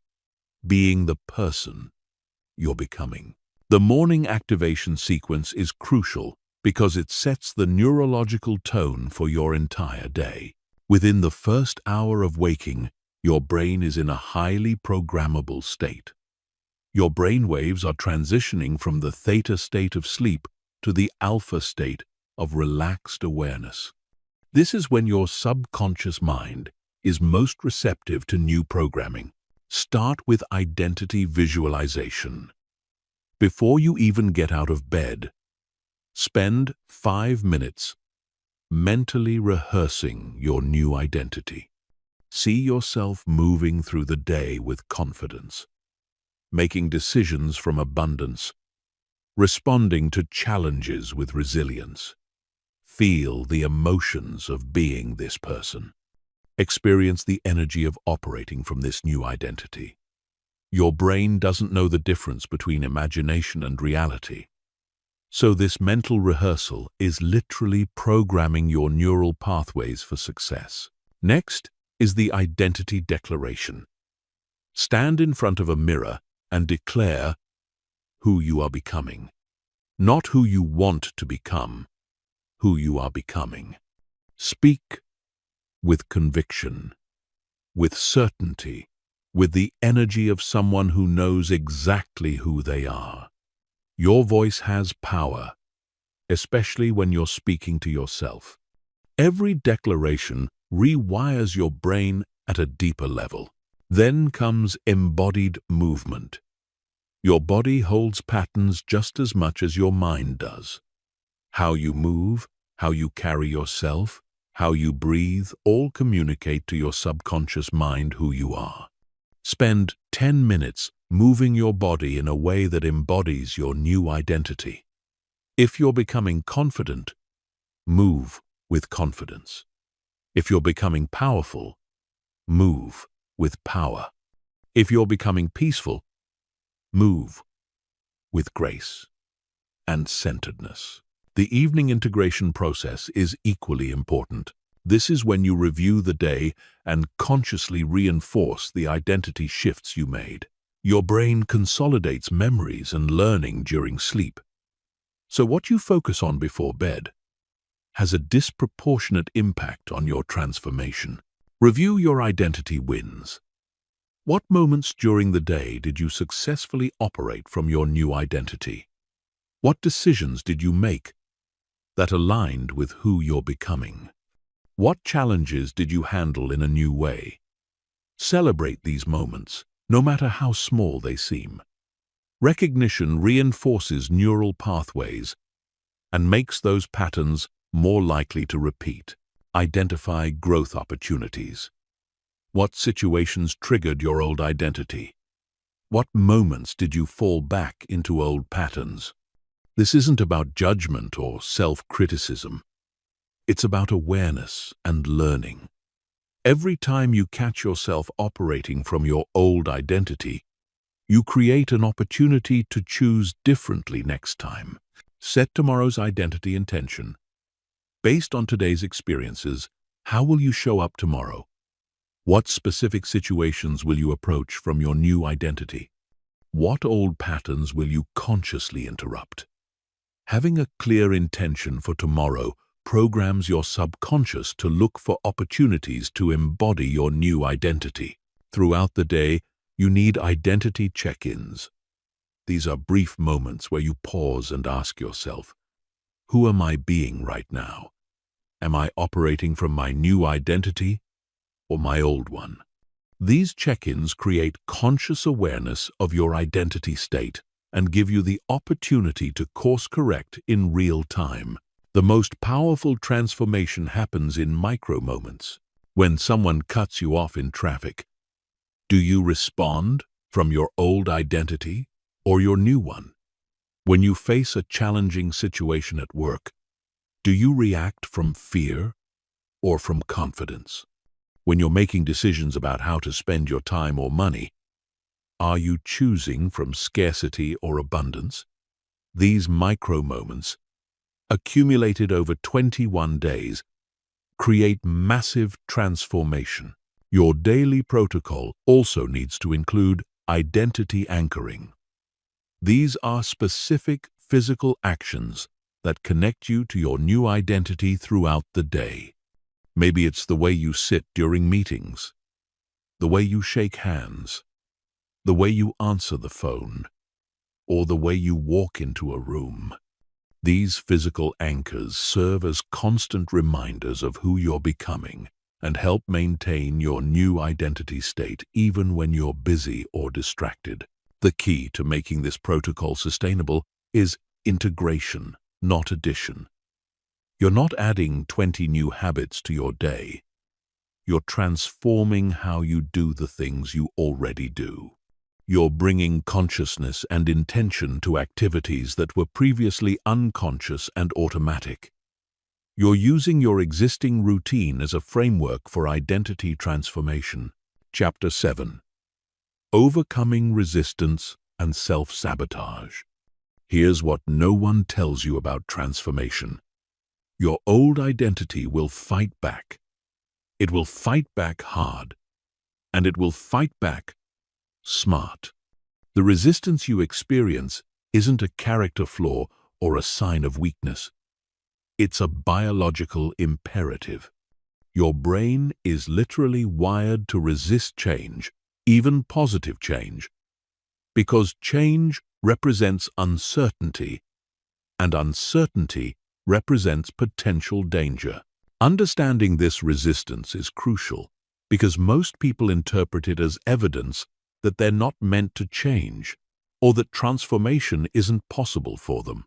being the person you're becoming. The morning activation sequence is crucial because it sets the neurological tone for your entire day. Within the first hour of waking, your brain is in a highly programmable state. Your brain waves are transitioning from the theta state of sleep to the alpha state of relaxed awareness. This is when your subconscious mind is most receptive to new programming. Start with identity visualization. Before you even get out of bed, spend 5 minutes mentally rehearsing your new identity. See yourself moving through the day with confidence, making decisions from abundance, responding to challenges with resilience. Feel the emotions of being this person. Experience the energy of operating from this new identity. Your brain doesn't know the difference between imagination and reality. So this mental rehearsal is literally programming your neural pathways for success. Next is the identity declaration. Stand in front of a mirror and declare who you are becoming. Not who you want to become, who you are becoming. Speak with conviction, with certainty, with the energy of someone who knows exactly who they are. Your voice has power, especially when you're speaking to yourself. Every declaration rewires your brain at a deeper level. Then comes embodied movement. Your body holds patterns just as much as your mind does. How you move, how you carry yourself, how you breathe, all communicate to your subconscious mind who you are. Spend 10 minutes moving your body in a way that embodies your new identity. If you're becoming confident, move with confidence. If you're becoming powerful, move with power. If you're becoming peaceful, move with grace and centeredness. The evening integration process is equally important. This is when you review the day and consciously reinforce the identity shifts you made. Your brain consolidates memories and learning during sleep. So what you focus on before bed has a disproportionate impact on your transformation. Review your identity wins. What moments during the day did you successfully operate from your new identity? What decisions did you make that aligned with who you're becoming? What challenges did you handle in a new way? Celebrate these moments, no matter how small they seem. Recognition reinforces neural pathways and makes those patterns more likely to repeat. Identify growth opportunities. What situations triggered your old identity? What moments did you fall back into old patterns? This isn't about judgment or self-criticism. It's about awareness and learning. Every time you catch yourself operating from your old identity, you create an opportunity to choose differently next time. Set tomorrow's identity intention. Based on today's experiences, how will you show up tomorrow? What specific situations will you approach from your new identity? What old patterns will you consciously interrupt? Having a clear intention for tomorrow programs your subconscious to look for opportunities to embody your new identity. Throughout the day, you need identity check-ins. These are brief moments where you pause and ask yourself, who am I being right now? Am I operating from my new identity or my old one? These check-ins create conscious awareness of your identity state and give you the opportunity to course-correct in real time. The most powerful transformation happens in micro moments. When someone cuts you off in traffic, do you respond from your old identity or your new one? When you face a challenging situation at work, do you react from fear or from confidence? When you're making decisions about how to spend your time or money, are you choosing from scarcity or abundance? These micro moments, accumulated over 21 days, create massive transformation. Your daily protocol also needs to include identity anchoring. These are specific physical actions that connect you to your new identity throughout the day. Maybe it's the way you sit during meetings, the way you shake hands, the way you answer the phone, or the way you walk into a room. These physical anchors serve as constant reminders of who you're becoming and help maintain your new identity state even when you're busy or distracted. The key to making this protocol sustainable is integration, not addition. You're not adding 20 new habits to your day. You're transforming how you do the things you already do. You're bringing consciousness and intention to activities that were previously unconscious and automatic. You're using your existing routine as a framework for identity transformation. Chapter 7. Overcoming resistance and self-sabotage. Here's what no one tells you about transformation. Your old identity will fight back. It will fight back hard, and it will fight back smart. The resistance you experience isn't a character flaw or a sign of weakness. It's a biological imperative. Your brain is literally wired to resist change, even positive change, because change represents uncertainty, and uncertainty represents potential danger. Understanding this resistance is crucial because most people interpret it as evidence that they're not meant to change or that transformation isn't possible for them.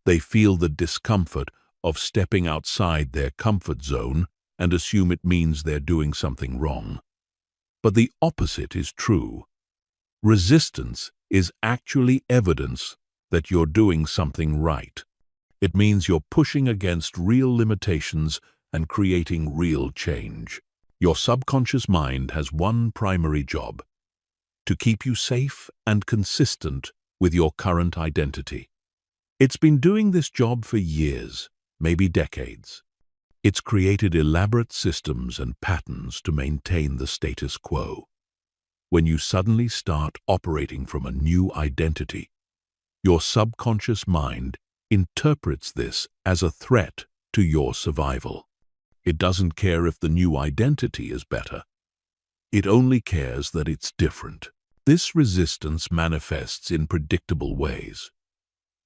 They feel the discomfort of stepping outside their comfort zone and assume it means they're doing something wrong. But the opposite is true. Resistance is actually evidence that you're doing something right. It means you're pushing against real limitations and creating real change. Your subconscious mind has one primary job: to keep you safe and consistent with your current identity. It's been doing this job for years, maybe decades. It's created elaborate systems and patterns to maintain the status quo. When you suddenly start operating from a new identity, your subconscious mind interprets this as a threat to your survival. It doesn't care if the new identity is better. It only cares that it's different. This resistance manifests in predictable ways.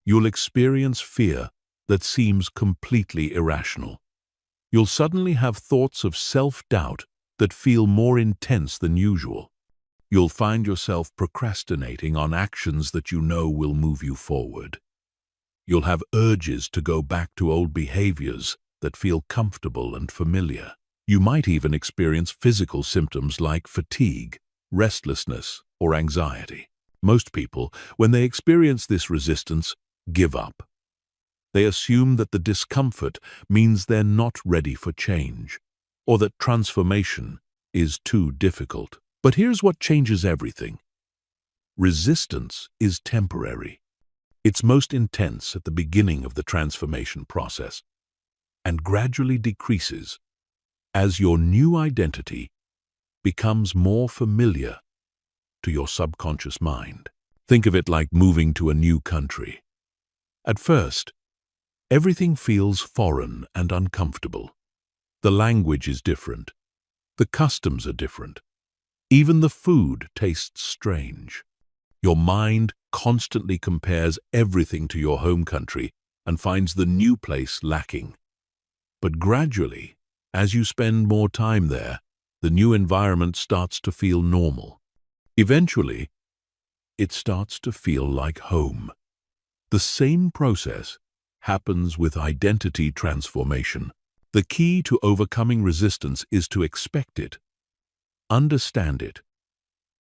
You'll experience fear that seems completely irrational. You'll suddenly have thoughts of self-doubt that feel more intense than usual. You'll find yourself procrastinating on actions that you know will move you forward. You'll have urges to go back to old behaviors that feel comfortable and familiar. You might even experience physical symptoms like fatigue, restlessness, or anxiety. Most people, when they experience this resistance, give up. They assume that the discomfort means they're not ready for change, or that transformation is too difficult. But here's what changes everything. Resistance is temporary. It's most intense at the beginning of the transformation process and gradually decreases as your new identity becomes more familiar to your subconscious mind. Think of it like moving to a new country. At first, everything feels foreign and uncomfortable. The language is different. The customs are different. Even the food tastes strange. Your mind constantly compares everything to your home country and finds the new place lacking. But gradually, as you spend more time there, the new environment starts to feel normal. Eventually, it starts to feel like home. The same process happens with identity transformation. The key to overcoming resistance is to expect it, understand it,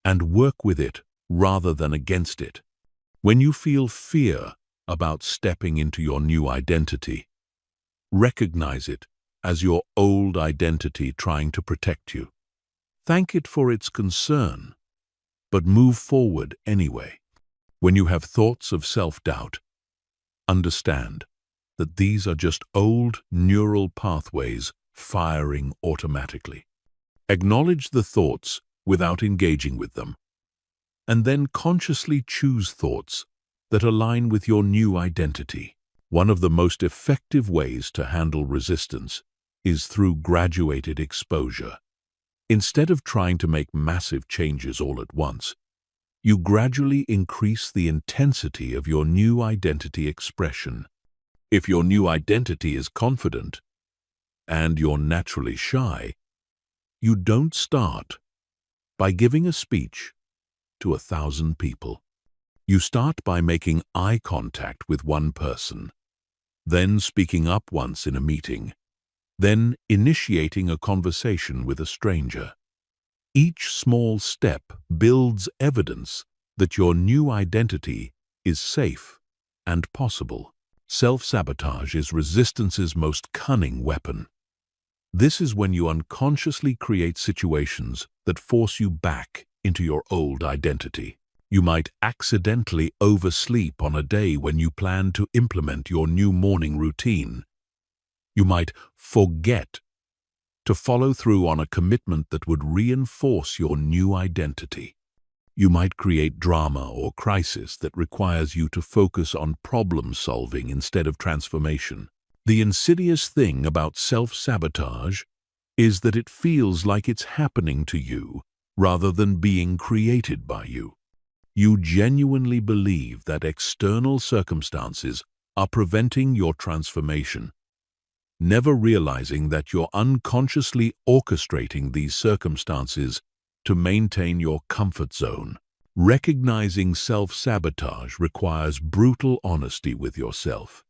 and work with it rather than against it. When you feel fear about stepping into your new identity. Recognize it as your old identity trying to protect you. Thank it for its concern, but move forward anyway. When you have thoughts of self-doubt, understand that these are just old neural pathways firing automatically. Acknowledge the thoughts without engaging with them, and then consciously choose thoughts that align with your new identity. One of the most effective ways to handle resistance is through graduated exposure. Instead of trying to make massive changes all at once, you gradually increase the intensity of your new identity expression. If your new identity is confident and you're naturally shy, you don't start by giving a speech to 1,000 people. You start by making eye contact with one person, then speaking up once in a meeting, then initiating a conversation with a stranger. Each small step builds evidence that your new identity is safe and possible. Self-sabotage is resistance's most cunning weapon. This is when you unconsciously create situations that force you back into your old identity. You might accidentally oversleep on a day when you plan to implement your new morning routine. You might forget to follow through on a commitment that would reinforce your new identity. You might create drama or crisis that requires you to focus on problem-solving instead of transformation. The insidious thing about self-sabotage is that it feels like it's happening to you rather than being created by you. You genuinely believe that external circumstances are preventing your transformation, never realizing that you're unconsciously orchestrating these circumstances to maintain your comfort zone. Recognizing self-sabotage requires brutal honesty with yourself.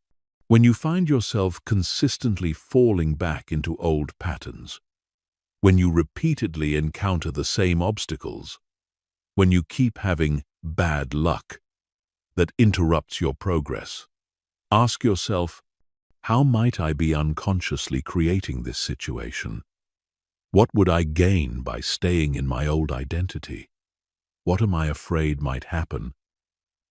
When you find yourself consistently falling back into old patterns, when you repeatedly encounter the same obstacles, when you keep having bad luck that interrupts your progress, ask yourself, how might I be unconsciously creating this situation? What would I gain by staying in my old identity? What am I afraid might happen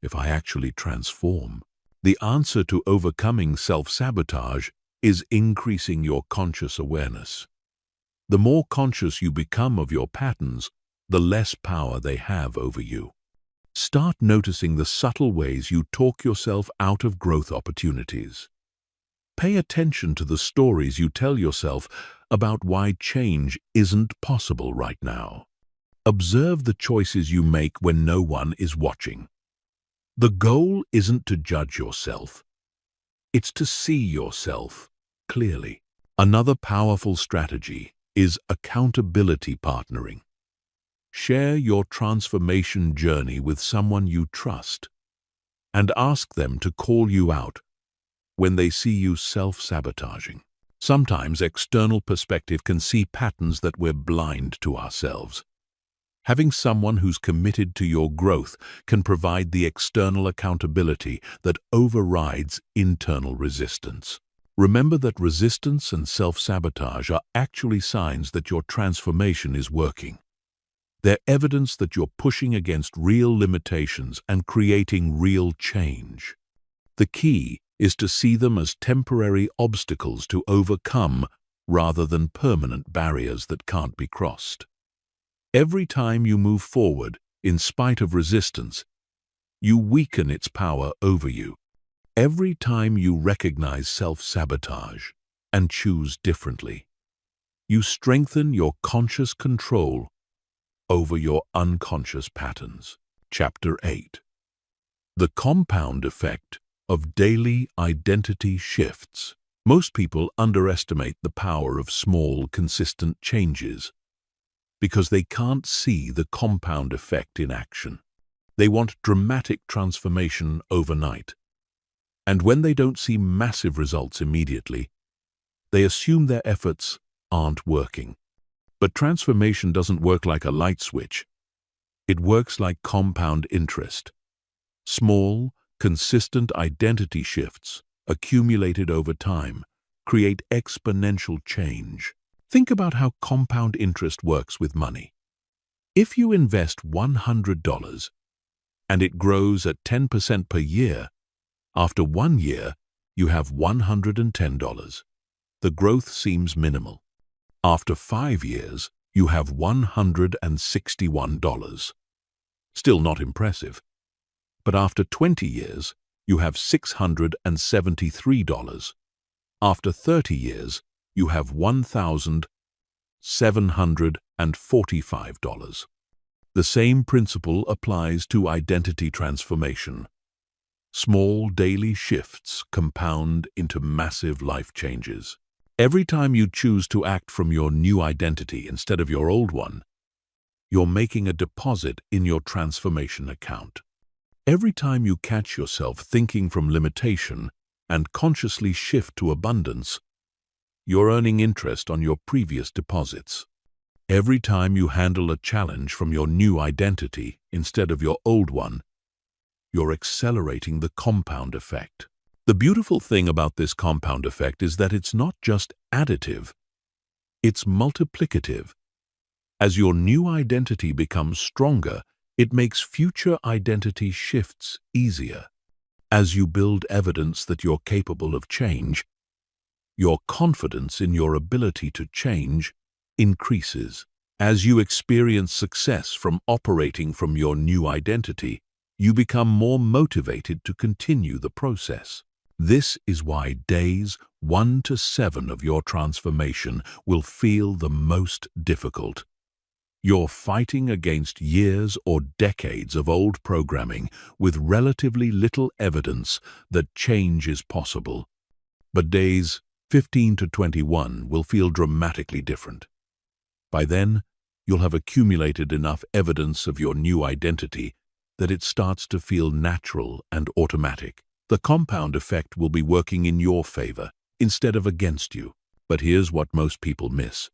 if I actually transform? The answer to overcoming self-sabotage is increasing your conscious awareness. The more conscious you become of your patterns, the less power they have over you. Start noticing the subtle ways you talk yourself out of growth opportunities. Pay attention to the stories you tell yourself about why change isn't possible right now. Observe the choices you make when no one is watching. The goal isn't to judge yourself. It's to see yourself clearly. Another powerful strategy is accountability partnering. Share your transformation journey with someone you trust and ask them to call you out when they see you self-sabotaging. Sometimes external perspective can see patterns that we're blind to ourselves. Having someone who's committed to your growth can provide the external accountability that overrides internal resistance. Remember that resistance and self-sabotage are actually signs that your transformation is working. They're evidence that you're pushing against real limitations and creating real change. The key is to see them as temporary obstacles to overcome rather than permanent barriers that can't be crossed. Every time you move forward, in spite of resistance, you weaken its power over you. Every time you recognize self-sabotage and choose differently, you strengthen your conscious control over your unconscious patterns. Chapter 8. The compound effect of daily identity shifts. Most people underestimate the power of small, consistent changes because they can't see the compound effect in action. They want dramatic transformation overnight. And when they don't see massive results immediately, they assume their efforts aren't working. But transformation doesn't work like a light switch. It works like compound interest. Small, Consistent identity shifts, accumulated over time, create exponential change. Think about how compound interest works with money. If you invest $100 and it grows at 10% per year, after 1 year, you have $110. The growth seems minimal. After 5 years, you have $161. Still not impressive. But after 20 years, you have $673. After 30 years, you have $1,745. The same principle applies to identity transformation. Small daily shifts compound into massive life changes. Every time you choose to act from your new identity instead of your old one, you're making a deposit in your transformation account. Every time you catch yourself thinking from limitation and consciously shift to abundance, you're earning interest on your previous deposits. Every time you handle a challenge from your new identity instead of your old one, you're accelerating the compound effect. The beautiful thing about this compound effect is that it's not just additive, it's multiplicative. As your new identity becomes stronger, it makes future identity shifts easier. As you build evidence that you're capable of change, your confidence in your ability to change increases. As you experience success from operating from your new identity, you become more motivated to continue the process. This is why days 1 to 7 of your transformation will feel the most difficult. You're fighting against years or decades of old programming with relatively little evidence that change is possible. But days 15 to 21 will feel dramatically different. By then, you'll have accumulated enough evidence of your new identity that it starts to feel natural and automatic. The compound effect will be working in your favor instead of against you. But here's what most people miss.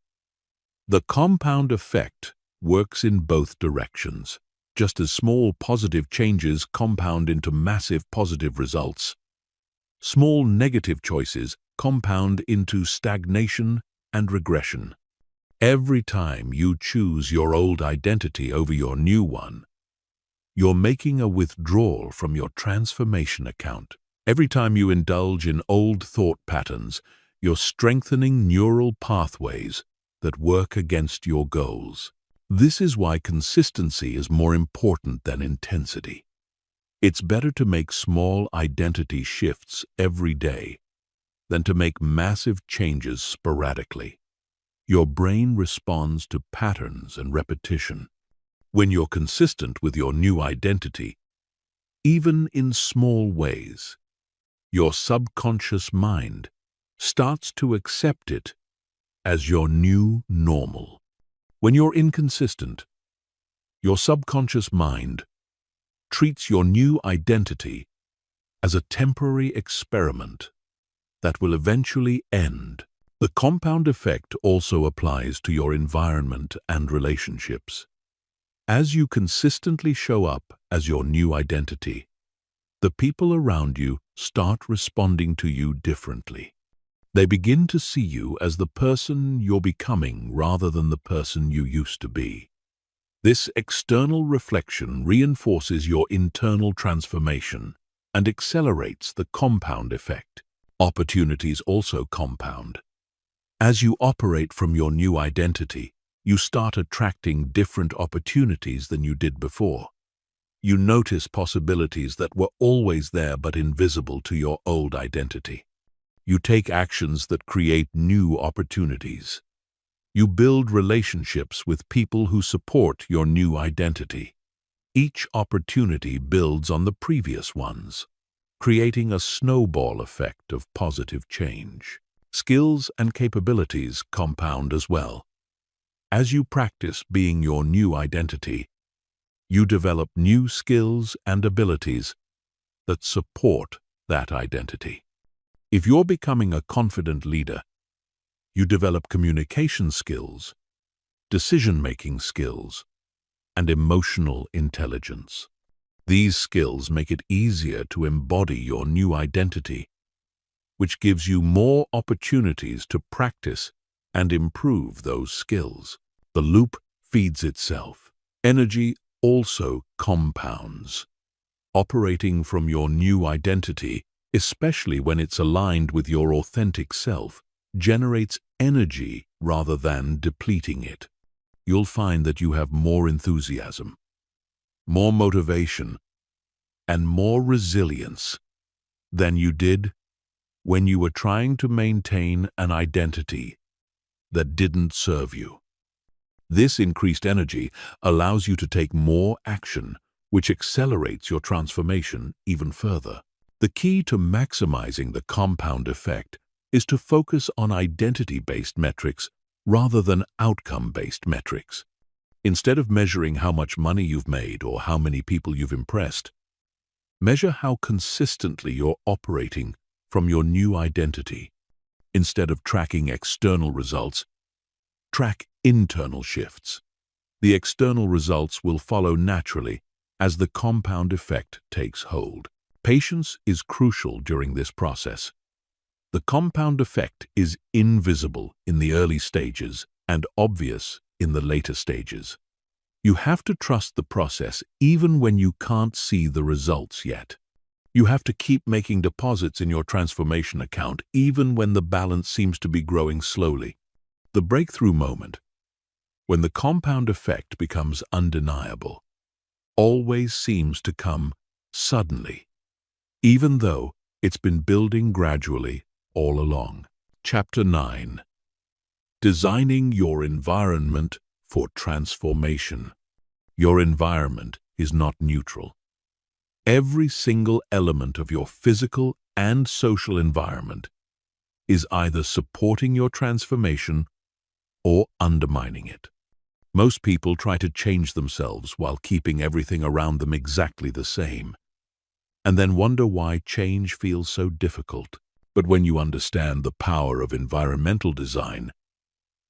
The compound effect works in both directions. Just as small positive changes compound into massive positive results, small negative choices compound into stagnation and regression. Every time you choose your old identity over your new one, you're making a withdrawal from your transformation account. Every time you indulge in old thought patterns, you're strengthening neural pathways that work against your goals. This is why consistency is more important than intensity. It's better to make small identity shifts every day than to make massive changes sporadically. Your brain responds to patterns and repetition. When you're consistent with your new identity, even in small ways, your subconscious mind starts to accept it as your new normal. When you're inconsistent, your subconscious mind treats your new identity as a temporary experiment that will eventually end. The compound effect also applies to your environment and relationships. As you consistently show up as your new identity, the people around you start responding to you differently. They begin to see you as the person you're becoming rather than the person you used to be. This external reflection reinforces your internal transformation and accelerates the compound effect. Opportunities also compound. As you operate from your new identity, you start attracting different opportunities than you did before. You notice possibilities that were always there but invisible to your old identity. You take actions that create new opportunities. You build relationships with people who support your new identity. Each opportunity builds on the previous ones, creating a snowball effect of positive change. Skills and capabilities compound as well. As you practice being your new identity, you develop new skills and abilities that support that identity. If you're becoming a confident leader, you develop communication skills, decision-making skills, and emotional intelligence. These skills make it easier to embody your new identity, which gives you more opportunities to practice and improve those skills. The loop feeds itself. Energy also compounds. Operating from your new identity, especially when it's aligned with your authentic self, generates energy rather than depleting it. You'll find that you have more enthusiasm, more motivation, and more resilience than you did when you were trying to maintain an identity that didn't serve you. This increased energy allows you to take more action, which accelerates your transformation even further. The key to maximizing the compound effect is to focus on identity-based metrics rather than outcome-based metrics. Instead of measuring how much money you've made or how many people you've impressed, measure how consistently you're operating from your new identity. Instead of tracking external results, track internal shifts. The external results will follow naturally as the compound effect takes hold. Patience is crucial during this process. The compound effect is invisible in the early stages and obvious in the later stages. You have to trust the process even when you can't see the results yet. You have to keep making deposits in your transformation account even when the balance seems to be growing slowly. The breakthrough moment, when the compound effect becomes undeniable, always seems to come suddenly, even though it's been building gradually all along. Chapter 9. Designing your environment for transformation. Your environment is not neutral. Every single element of your physical and social environment is either supporting your transformation or undermining it. Most people try to change themselves while keeping everything around them exactly the same, and then wonder why change feels so difficult. But when you understand the power of environmental design,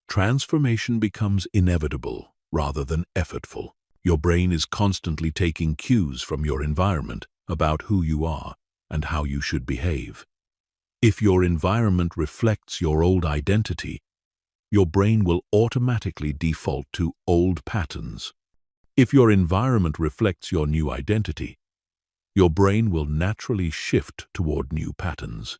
transformation becomes inevitable rather than effortful. Your brain is constantly taking cues from your environment about who you are and how you should behave. If your environment reflects your old identity, your brain will automatically default to old patterns. If your environment reflects your new identity, your brain will naturally shift toward new patterns.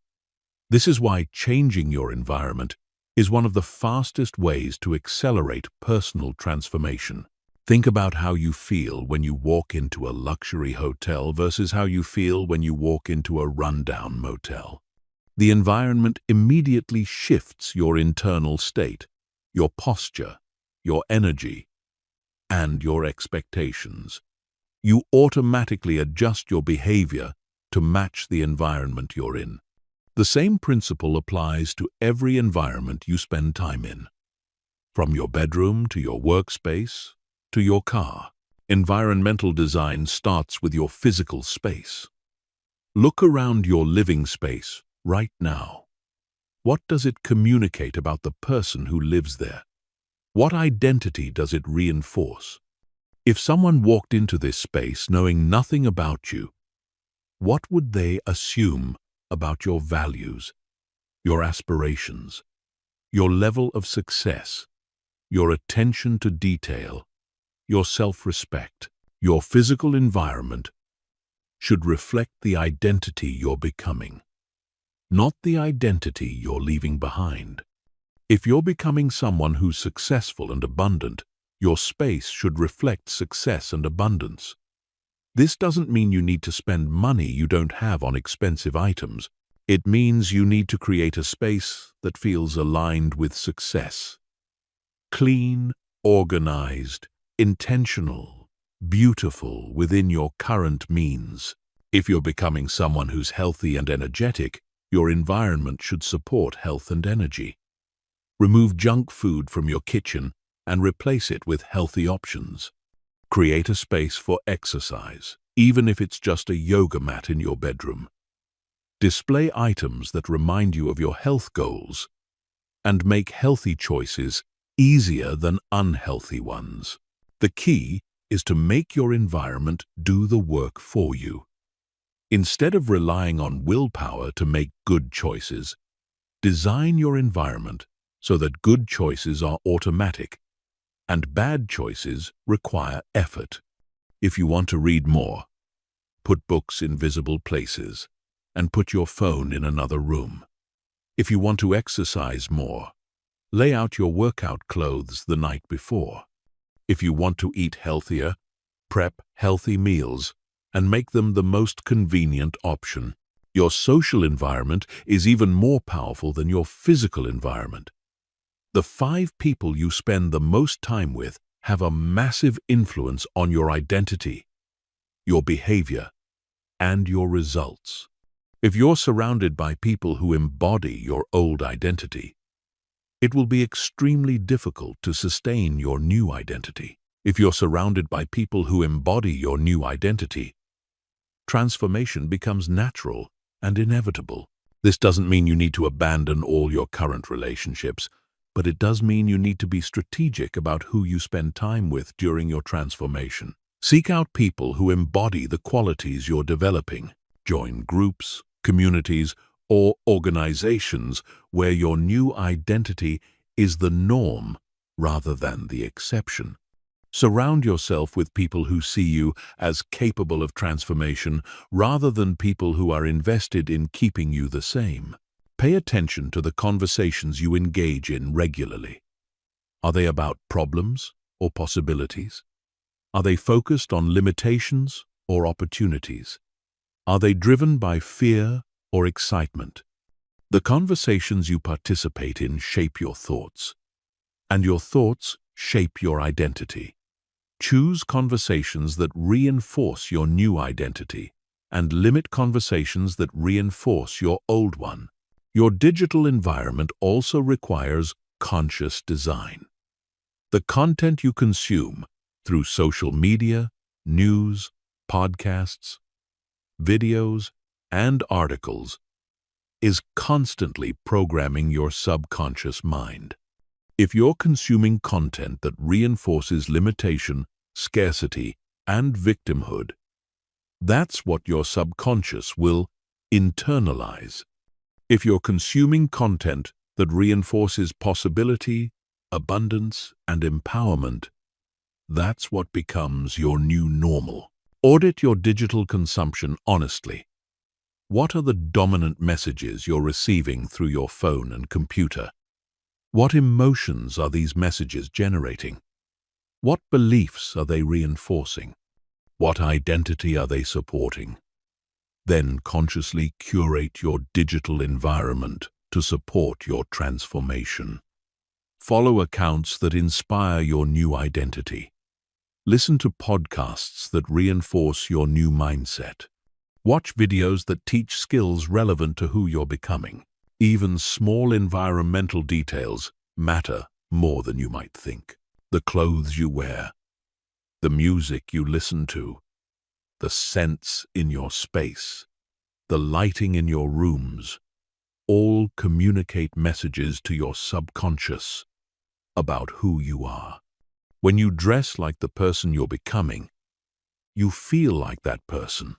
This is why changing your environment is one of the fastest ways to accelerate personal transformation. Think about how you feel when you walk into a luxury hotel versus how you feel when you walk into a rundown motel. The environment immediately shifts your internal state, your posture, your energy, and your expectations. You automatically adjust your behavior to match the environment you're in. The same principle applies to every environment you spend time in. From your bedroom to your workspace to your car, environmental design starts with your physical space. Look around your living space right now. What does it communicate about the person who lives there? What identity does it reinforce? If someone walked into this space knowing nothing about you, what would they assume about your values, your aspirations, your level of success, your attention to detail, your self-respect? Your physical environment should reflect the identity you're becoming, not the identity you're leaving behind. If you're becoming someone who's successful and abundant, your space should reflect success and abundance. This doesn't mean you need to spend money you don't have on expensive items. It means you need to create a space that feels aligned with success. Clean, organized, intentional, beautiful within your current means. If you're becoming someone who's healthy and energetic, your environment should support health and energy. Remove junk food from your kitchen and replace it with healthy options. Create a space for exercise, even if it's just a yoga mat in your bedroom. Display items that remind you of your health goals, and make healthy choices easier than unhealthy ones. The key is to make your environment do the work for you. Instead of relying on willpower to make good choices, design your environment so that good choices are automatic and bad choices require effort. If you want to read more, put books in visible places and put your phone in another room. If you want to exercise more, lay out your workout clothes the night before. If you want to eat healthier, prep healthy meals and make them the most convenient option. Your social environment is even more powerful than your physical environment. The 5 people you spend the most time with have a massive influence on your identity, your behavior, and your results. If you're surrounded by people who embody your old identity, it will be extremely difficult to sustain your new identity. If you're surrounded by people who embody your new identity, transformation becomes natural and inevitable. This doesn't mean you need to abandon all your current relationships, but it does mean you need to be strategic about who you spend time with during your transformation. Seek out people who embody the qualities you're developing. Join groups, communities, or organizations where your new identity is the norm rather than the exception. Surround yourself with people who see you as capable of transformation rather than people who are invested in keeping you the same. Pay attention to the conversations you engage in regularly. Are they about problems or possibilities? Are they focused on limitations or opportunities? Are they driven by fear or excitement? The conversations you participate in shape your thoughts, and your thoughts shape your identity. Choose conversations that reinforce your new identity and limit conversations that reinforce your old one. Your digital environment also requires conscious design. The content you consume through social media, news, podcasts, videos, and articles is constantly programming your subconscious mind. If you're consuming content that reinforces limitation, scarcity, and victimhood, that's what your subconscious will internalize. If you're consuming content that reinforces possibility, abundance, and empowerment, that's what becomes your new normal. Audit your digital consumption honestly. What are the dominant messages you're receiving through your phone and computer? What emotions are these messages generating? What beliefs are they reinforcing? What identity are they supporting? Then consciously curate your digital environment to support your transformation. Follow accounts that inspire your new identity. Listen to podcasts that reinforce your new mindset. Watch videos that teach skills relevant to who you're becoming. Even small environmental details matter more than you might think. The clothes you wear, the music you listen to, the scents in your space, the lighting in your rooms, all communicate messages to your subconscious about who you are. When you dress like the person you're becoming, you feel like that person.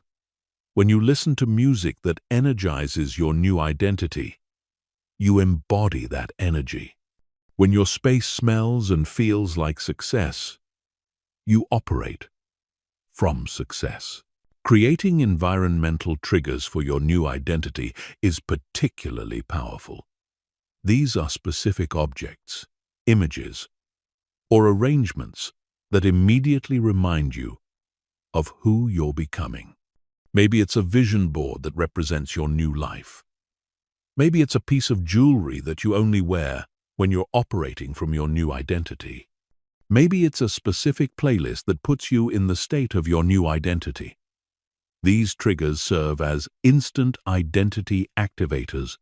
When you listen to music that energizes your new identity, you embody that energy. When your space smells and feels like success, you operate from success. Creating environmental triggers for your new identity is particularly powerful. These are specific objects, images, or arrangements that immediately remind you of who you're becoming. Maybe it's a vision board that represents your new life. Maybe it's a piece of jewelry that you only wear when you're operating from your new identity. Maybe it's a specific playlist that puts you in the state of your new identity. These triggers serve as instant identity activators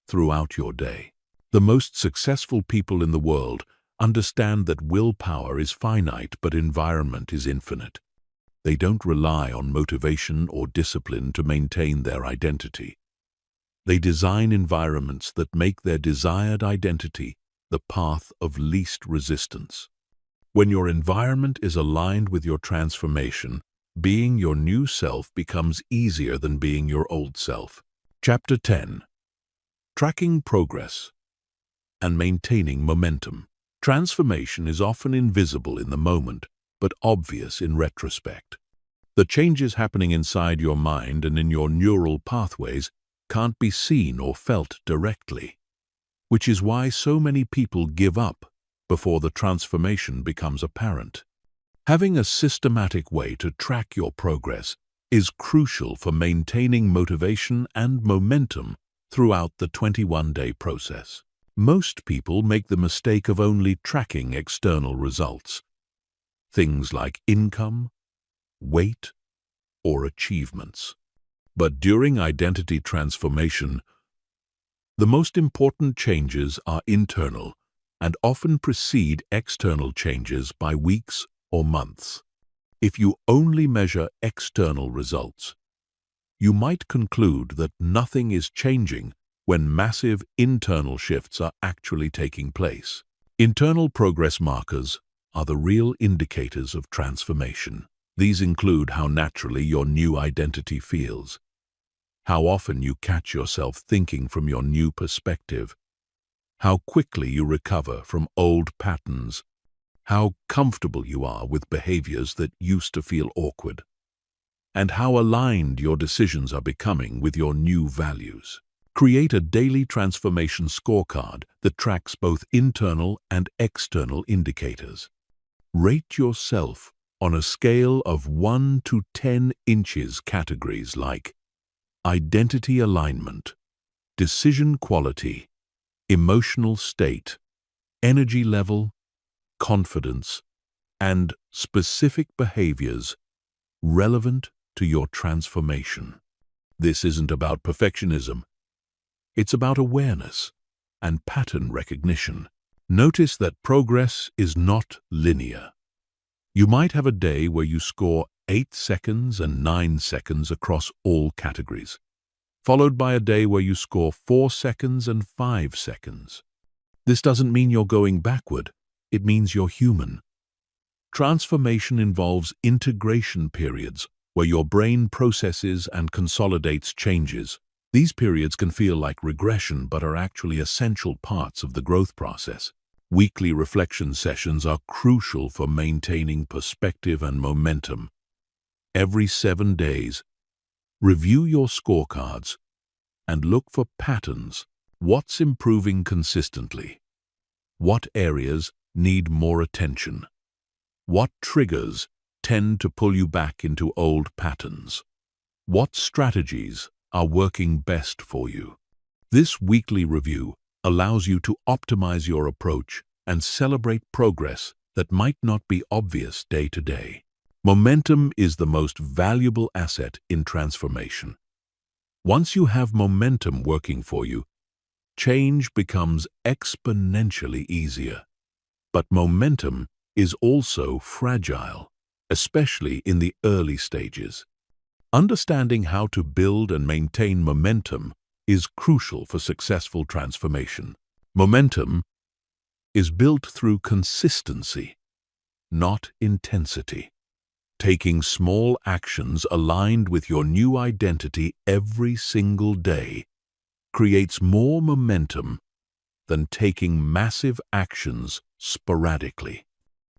throughout your day. The most successful people in the world understand that willpower is finite but environment is infinite. They don't rely on motivation or discipline to maintain their identity. They design environments that make their desired identity the path of least resistance. When your environment is aligned with your transformation, being your new self becomes easier than being your old self. Chapter 10. Tracking Progress and Maintaining Momentum. Transformation is often invisible in the moment, but obvious in retrospect. The changes happening inside your mind and in your neural pathways can't be seen or felt directly, which is why so many people give up before the transformation becomes apparent. Having a systematic way to track your progress is crucial for maintaining motivation and momentum throughout the 21-day process. Most people make the mistake of only tracking external results, things like income, weight, or achievements. But during identity transformation, the most important changes are internal and often precede external changes by weeks or months. If you only measure external results, you might conclude that nothing is changing when massive internal shifts are actually taking place. Internal progress markers are the real indicators of transformation. These include how naturally your new identity feels, how often you catch yourself thinking from your new perspective, how quickly you recover from old patterns, how comfortable you are with behaviors that used to feel awkward, and how aligned your decisions are becoming with your new values. Create a daily transformation scorecard that tracks both internal and external indicators. Rate yourself on a scale of 1 to 10 inches categories like identity alignment, decision quality, emotional state, energy level, confidence, and specific behaviors relevant to your transformation. This isn't about perfectionism. It's about awareness and pattern recognition. Notice that progress is not linear. You might have a day where you score 8 seconds and 9 seconds across all categories, followed by a day where you score 4 seconds and 5 seconds. This doesn't mean you're going backward. It means you're human. Transformation involves integration periods where your brain processes and consolidates changes. These periods can feel like regression but are actually essential parts of the growth process. Weekly reflection sessions are crucial for maintaining perspective and momentum. Every 7 days, review your scorecards and look for patterns. What's improving consistently? What areas need more attention? What triggers tend to pull you back into old patterns? What strategies are working best for you? This weekly review allows you to optimize your approach and celebrate progress that might not be obvious day to day. Momentum is the most valuable asset in transformation. Once you have momentum working for you, change becomes exponentially easier. But momentum is also fragile, especially in the early stages. Understanding how to build and maintain momentum is crucial for successful transformation. Momentum is built through consistency, not intensity. Taking small actions aligned with your new identity every single day creates more momentum than taking massive actions sporadically.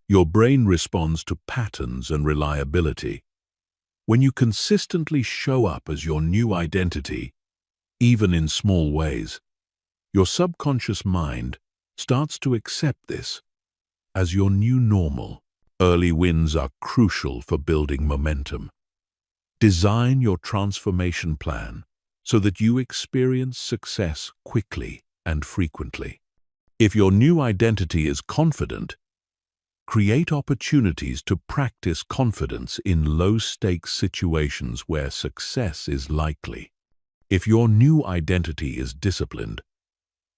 Your brain responds to patterns and reliability. When you consistently show up as your new identity, even in small ways, your subconscious mind starts to accept this as your new normal. Early wins are crucial for building momentum. Design your transformation plan so that you experience success quickly and frequently. If your new identity is confident, create opportunities to practice confidence in low-stakes situations where success is likely. If your new identity is disciplined,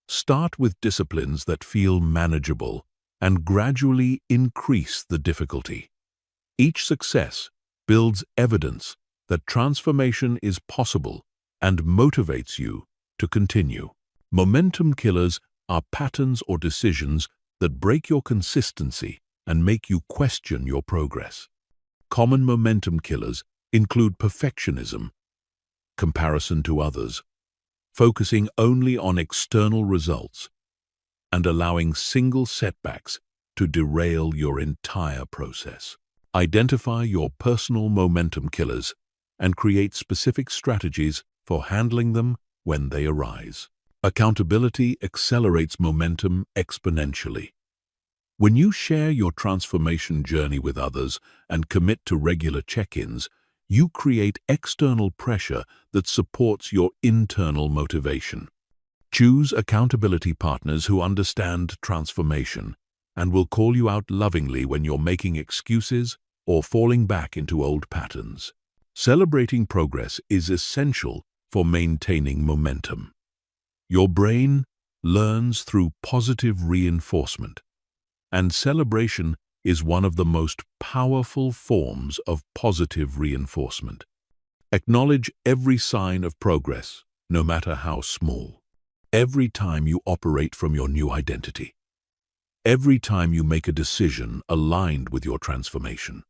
start with disciplines that feel manageable and gradually increase the difficulty. Each success builds evidence that transformation is possible and motivates you to continue. Momentum killers are patterns or decisions that break your consistency and make you question your progress. Common momentum killers include perfectionism, comparison to others, focusing only on external results, and allowing single setbacks to derail your entire process. Identify your personal momentum killers and create specific strategies for handling them when they arise. Accountability accelerates momentum exponentially. When you share your transformation journey with others and commit to regular check-ins, you create external pressure that supports your internal motivation. Choose accountability partners who understand transformation and will call you out lovingly when you're making excuses or falling back into old patterns. Celebrating progress is essential for maintaining momentum. Your brain learns through positive reinforcement, and celebration is one of the most powerful forms of positive reinforcement. Acknowledge every sign of progress, no matter how small. Every time you operate from your new identity. Every time you make a decision aligned with your transformation.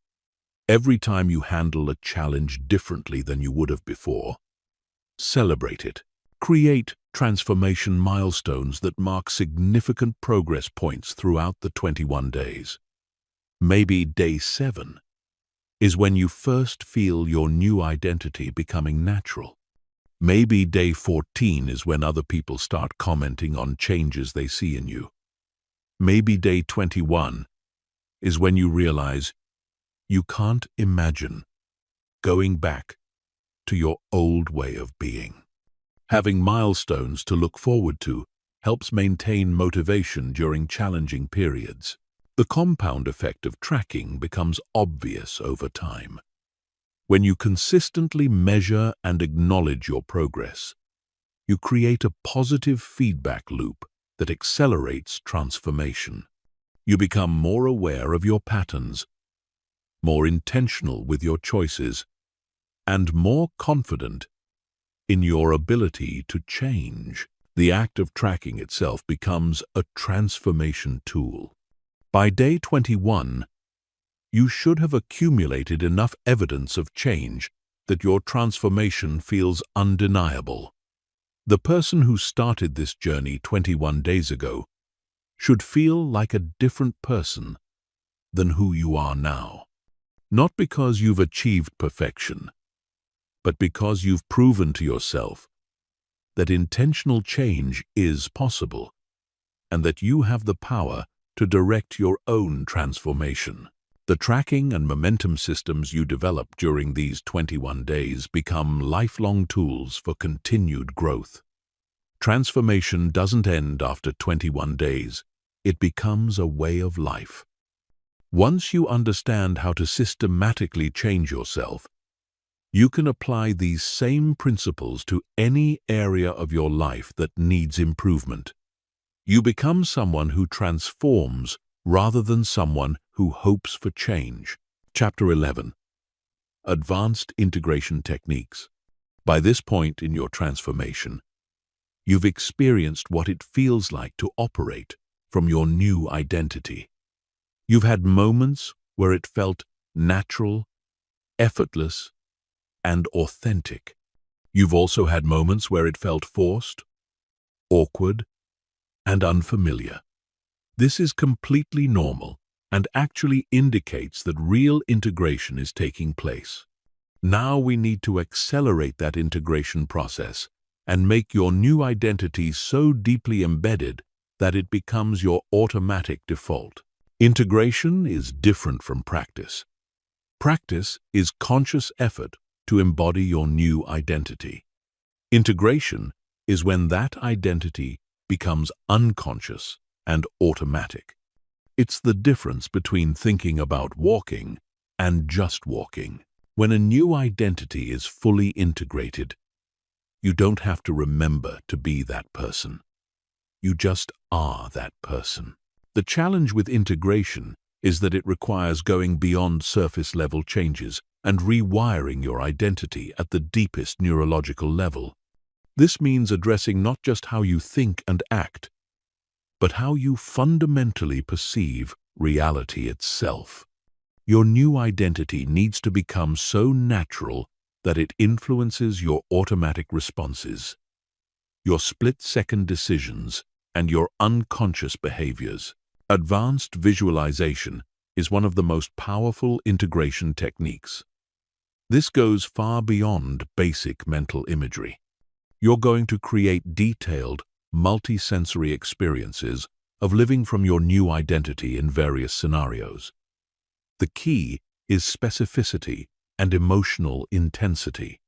Every time you handle a challenge differently than you would have before. Celebrate it. Create transformation milestones that mark significant progress points throughout the 21 days. Maybe day 7 is when you first feel your new identity becoming natural. Maybe day 14 is when other people start commenting on changes they see in you. Maybe day 21 is when you realize you can't imagine going back to your old way of being. Having milestones to look forward to helps maintain motivation during challenging periods. The compound effect of tracking becomes obvious over time. When you consistently measure and acknowledge your progress, you create a positive feedback loop that accelerates transformation. You become more aware of your patterns, more intentional with your choices, and more confident in your ability to change. The act of tracking itself becomes a transformation tool. By day 21, you should have accumulated enough evidence of change that your transformation feels undeniable. The person who started this journey 21 days ago should feel like a different person than who you are now. Not because you've achieved perfection, but because you've proven to yourself that intentional change is possible and that you have the power to direct your own transformation. The tracking and momentum systems you develop during these 21 days become lifelong tools for continued growth. Transformation doesn't end after 21 days. It becomes a way of life. Once you understand how to systematically change yourself, you can apply these same principles to any area of your life that needs improvement. You become someone who transforms rather than someone who hopes for change. Chapter 11. Advanced Integration Techniques. By this point in your transformation, you've experienced what it feels like to operate from your new identity. You've had moments where it felt natural, effortless, and authentic. You've also had moments where it felt forced, awkward, and unfamiliar. This is completely normal and actually indicates that real integration is taking place. Now we need to accelerate that integration process and make your new identity so deeply embedded that it becomes your automatic default. Integration is different from practice. Practice is conscious effort to embody your new identity. Integration is when that identity becomes unconscious and automatic. It's the difference between thinking about walking and just walking. When a new identity is fully integrated, you don't have to remember to be that person. You just are that person. The challenge with integration is that it requires going beyond surface-level changes and rewiring your identity at the deepest neurological level. This means addressing not just how you think and act, but how you fundamentally perceive reality itself. Your new identity needs to become so natural that it influences your automatic responses, your split-second decisions, and your unconscious behaviors. Advanced visualization is one of the most powerful integration techniques. This goes far beyond basic mental imagery. You're going to create detailed, multi-sensory experiences of living from your new identity in various scenarios. The key is specificity and emotional intensity.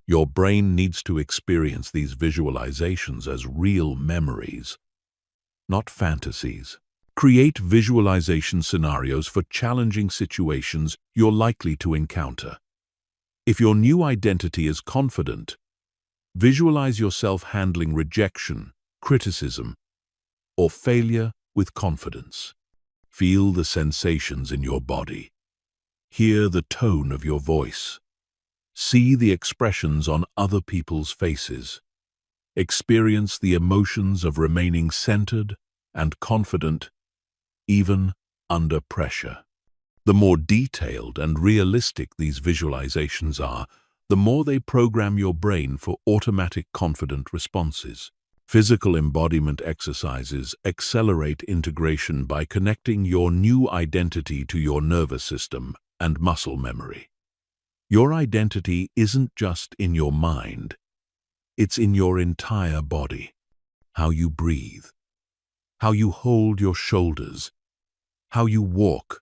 Your brain needs to experience these visualizations as real memories, not fantasies. Create visualization scenarios for challenging situations you're likely to encounter. If your new identity is confident, visualize yourself handling rejection, criticism, or failure with confidence. Feel the sensations in your body. Hear the tone of your voice. See the expressions on other people's faces. Experience the emotions of remaining centered and confident, even under pressure. The more detailed and realistic these visualizations are, the more they program your brain for automatic confident responses. Physical embodiment exercises accelerate integration by connecting your new identity to your nervous system and muscle memory. Your identity isn't just in your mind, it's in your entire body. How you breathe, how you hold your shoulders, how you walk,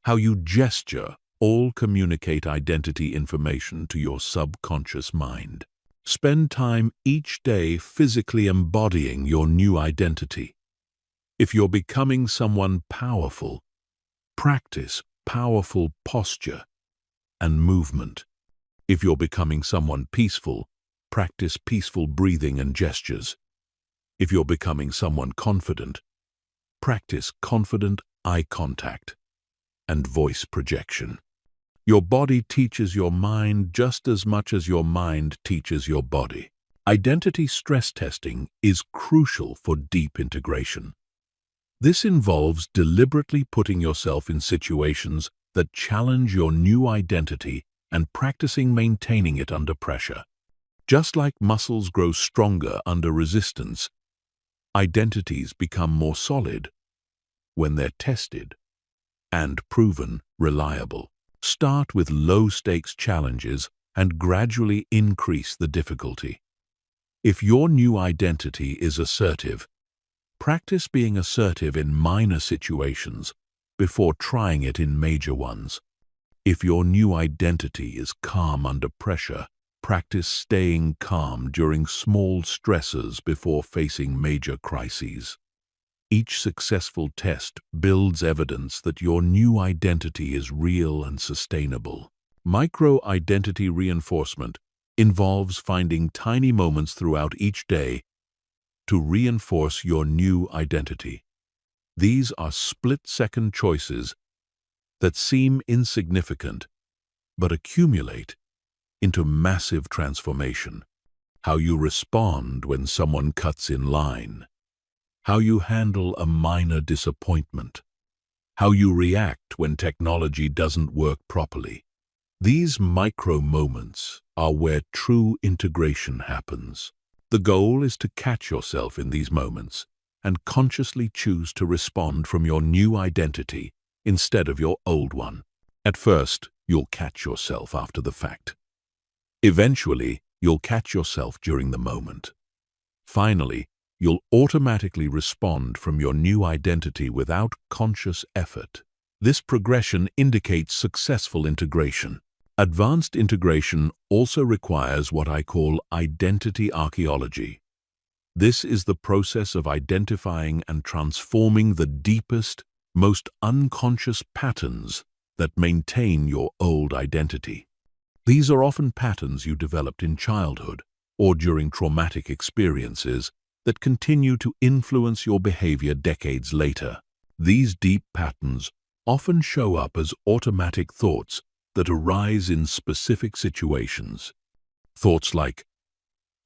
how you gesture, all communicate identity information to your subconscious mind. Spend time each day physically embodying your new identity. If you're becoming someone powerful, practice powerful posture and movement. If you're becoming someone peaceful, practice peaceful breathing and gestures. If you're becoming someone confident, practice confident eye contact and voice projection. Your body teaches your mind just as much as your mind teaches your body. Identity stress testing is crucial for deep integration. This involves deliberately putting yourself in situations that challenge your new identity and practicing maintaining it under pressure. Just like muscles grow stronger under resistance, identities become more solid when they're tested and proven reliable. Start with low-stakes challenges and gradually increase the difficulty. If your new identity is assertive, practice being assertive in minor situations before trying it in major ones. If your new identity is calm under pressure, practice staying calm during small stresses before facing major crises. Each successful test builds evidence that your new identity is real and sustainable. Micro-identity reinforcement involves finding tiny moments throughout each day to reinforce your new identity. These are split-second choices that seem insignificant but accumulate into massive transformation. How you respond when someone cuts in line. How you handle a minor disappointment. How you react when technology doesn't work properly. These micro moments are where true integration happens. The goal is to catch yourself in these moments and consciously choose to respond from your new identity instead of your old one. At first, you'll catch yourself after the fact. Eventually, you'll catch yourself during the moment. Finally, you'll automatically respond from your new identity without conscious effort. This progression indicates successful integration. Advanced integration also requires what I call identity archaeology. This is the process of identifying and transforming the deepest, most unconscious patterns that maintain your old identity. These are often patterns you developed in childhood or during traumatic experiences that continue to influence your behavior decades later. These deep patterns often show up as automatic thoughts that arise in specific situations. Thoughts like,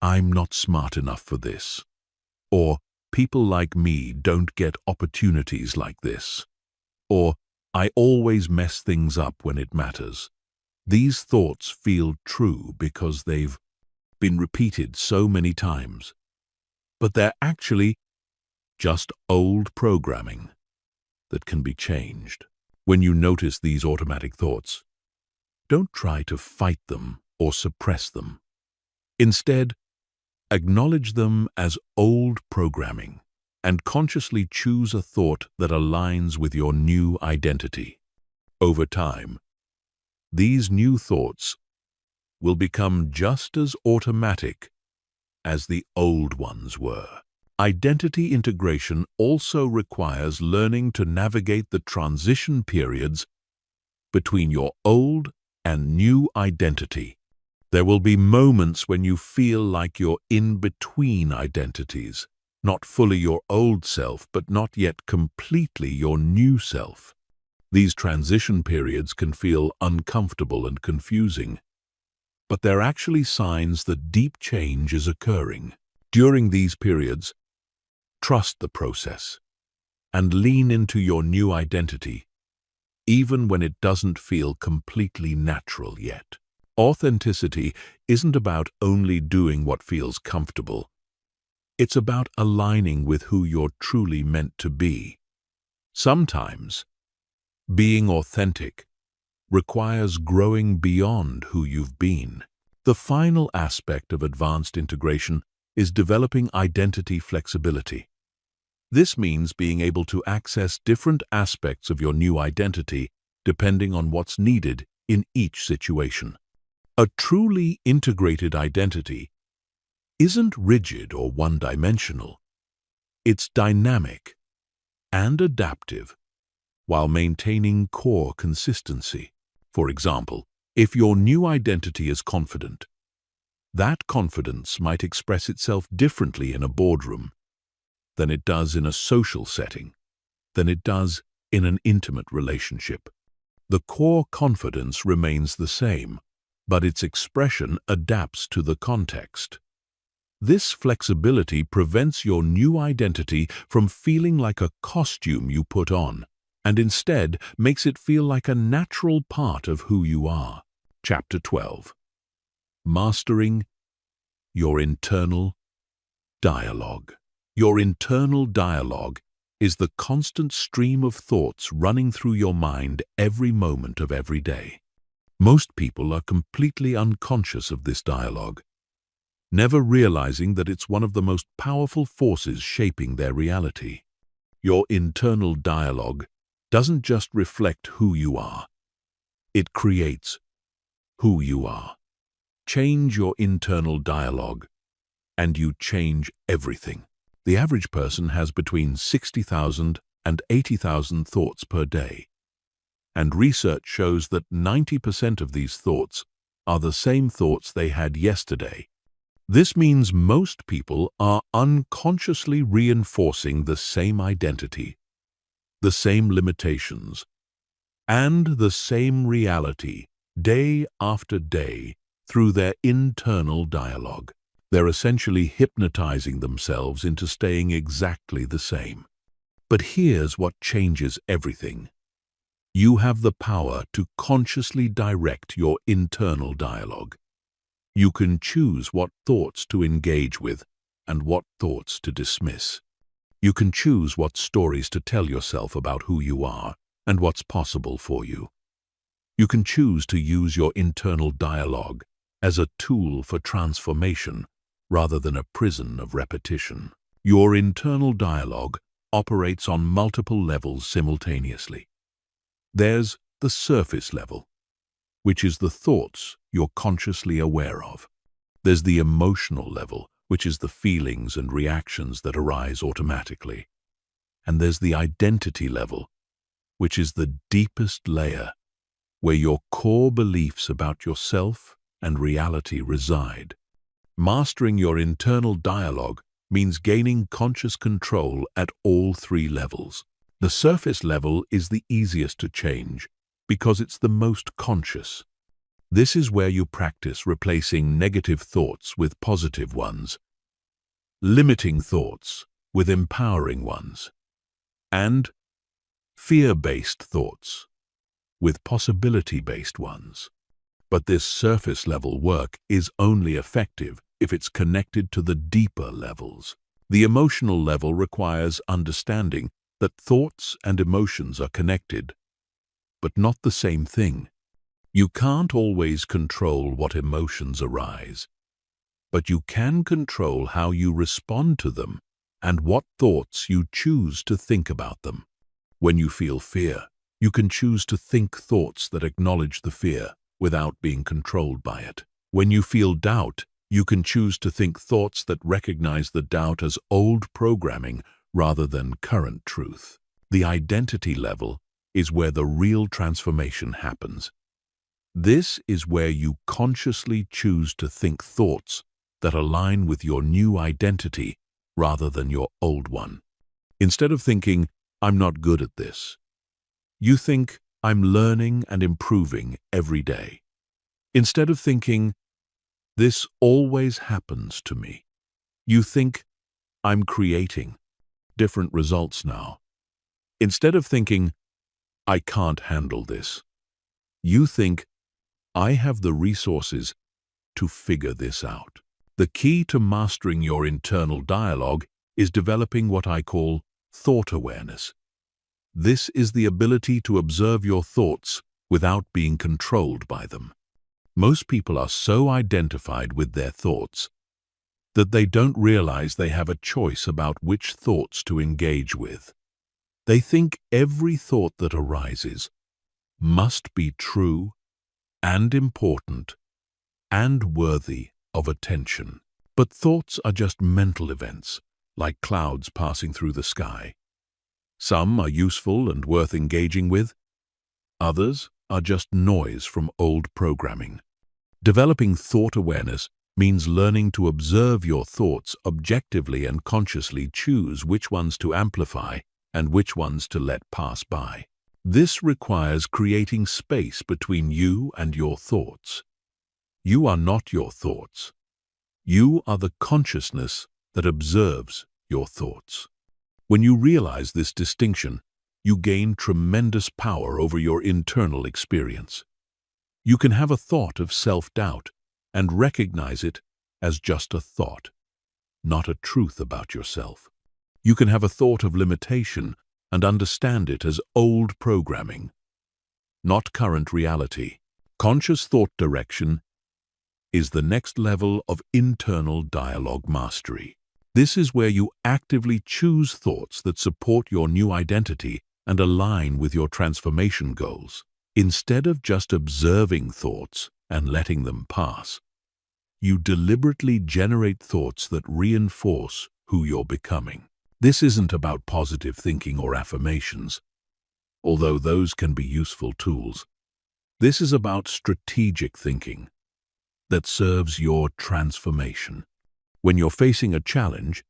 "I'm not smart enough for this," or "people like me don't get opportunities like this." or "I always mess things up when it matters." These thoughts feel true because they've been repeated so many times, but they're actually just old programming that can be changed. When you notice these automatic thoughts, don't try to fight them or suppress them. Instead, acknowledge them as old programming and consciously choose a thought that aligns with your new identity. Over time, these new thoughts will become just as automatic as the old ones were. Identity integration also requires learning to navigate the transition periods between your old and new identity. There will be moments when you feel like you're in between identities, not fully your old self, but not yet completely your new self. These transition periods can feel uncomfortable and confusing, but they're actually signs that deep change is occurring. During these periods, trust the process and lean into your new identity, even when it doesn't feel completely natural yet. Authenticity isn't about only doing what feels comfortable. It's about aligning with who you're truly meant to be. Sometimes, being authentic requires growing beyond who you've been. The final aspect of advanced integration is developing identity flexibility. This means being able to access different aspects of your new identity depending on what's needed in each situation. A truly integrated identity isn't rigid or one-dimensional. It's dynamic and adaptive while maintaining core consistency. For example, if your new identity is confident, that confidence might express itself differently in a boardroom than it does in a social setting, than it does in an intimate relationship. The core confidence remains the same, but its expression adapts to the context. This flexibility prevents your new identity from feeling like a costume you put on, and instead makes it feel like a natural part of who you are. Chapter 12. Mastering your internal dialogue. Your internal dialogue is the constant stream of thoughts running through your mind every moment of every day. Most people are completely unconscious of this dialogue, never realizing that it's one of the most powerful forces shaping their reality. Your internal dialogue doesn't just reflect who you are, it creates who you are. Change your internal dialogue, and you change everything. The average person has between 60,000 and 80,000 thoughts per day, and research shows that 90% of these thoughts are the same thoughts they had yesterday. This means most people are unconsciously reinforcing the same identity, the same limitations, and the same reality day after day through their internal dialogue. They're essentially hypnotizing themselves into staying exactly the same. But here's what changes everything. You have the power to consciously direct your internal dialogue. You can choose what thoughts to engage with and what thoughts to dismiss. You can choose what stories to tell yourself about who you are and what's possible for you. You can choose to use your internal dialogue as a tool for transformation rather than a prison of repetition. Your internal dialogue operates on multiple levels simultaneously. There's the surface level, which is the thoughts you're consciously aware of. There's the emotional level, which is the feelings and reactions that arise automatically. And there's the identity level, which is the deepest layer, where your core beliefs about yourself and reality reside. Mastering your internal dialogue means gaining conscious control at all three levels. The surface level is the easiest to change because it's the most conscious. This is where you practice replacing negative thoughts with positive ones, limiting thoughts with empowering ones, and fear-based thoughts with possibility-based ones. But this surface-level work is only effective if it's connected to the deeper levels. The emotional level requires understanding that thoughts and emotions are connected, but not the same thing. You can't always control what emotions arise, but you can control how you respond to them and what thoughts you choose to think about them. When you feel fear, you can choose to think thoughts that acknowledge the fear without being controlled by it. When you feel doubt, you can choose to think thoughts that recognize the doubt as old programming rather than current truth. The identity level is where the real transformation happens. This is where you consciously choose to think thoughts that align with your new identity rather than your old one. Instead of thinking, "I'm not good at this," you think, "I'm learning and improving every day." Instead of thinking, "This always happens to me," you think, "I'm creating different results now." Instead of thinking, "I can't handle this," you think, "I have the resources to figure this out." The key to mastering your internal dialogue is developing what I call thought awareness. This is the ability to observe your thoughts without being controlled by them. Most people are so identified with their thoughts that they don't realize they have a choice about which thoughts to engage with. They think every thought that arises must be true and important and worthy of attention. But thoughts are just mental events, like clouds passing through the sky. Some are useful and worth engaging with. Others are just noise from old programming. Developing thought awareness means learning to observe your thoughts objectively and consciously choose which ones to amplify and which ones to let pass by. This requires creating space between you and your thoughts. You are not your thoughts. You are the consciousness that observes your thoughts. When you realize this distinction, you gain tremendous power over your internal experience. You can have a thought of self-doubt and recognize it as just a thought, not a truth about yourself. You can have a thought of limitation and understand it as old programming, not current reality. Conscious thought direction is the next level of internal dialogue mastery. This is where you actively choose thoughts that support your new identity and align with your transformation goals. Instead of just observing thoughts and letting them pass, you deliberately generate thoughts that reinforce who you're becoming. This isn't about positive thinking or affirmations, although those can be useful tools. This is about strategic thinking that serves your transformation. When you're facing a challenge,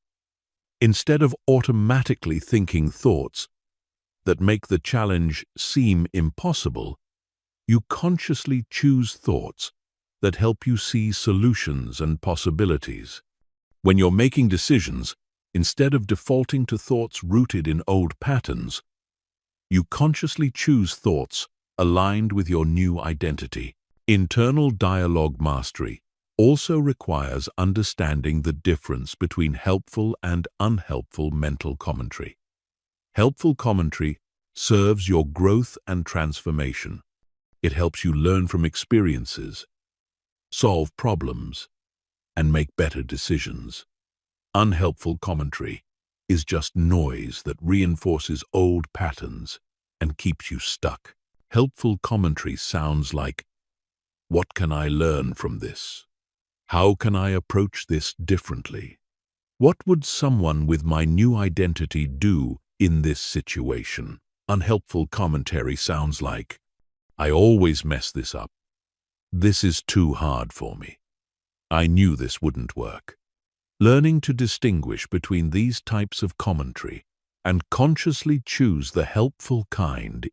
instead of automatically thinking thoughts that make the challenge seem impossible, you consciously choose thoughts that help you see solutions and possibilities. When you're making decisions, instead of defaulting to thoughts rooted in old patterns, you consciously choose thoughts aligned with your new identity. Internal dialogue mastery also requires understanding the difference between helpful and unhelpful mental commentary. Helpful commentary serves your growth and transformation. It helps you learn from experiences, solve problems, and make better decisions. Unhelpful commentary is just noise that reinforces old patterns and keeps you stuck. Helpful commentary sounds like, "What can I learn from this? How can I approach this differently? What would someone with my new identity do in this situation?" Unhelpful commentary sounds like, "I always mess this up. This is too hard for me. I knew this wouldn't work." Learning to distinguish between these types of commentary and consciously choose the helpful kind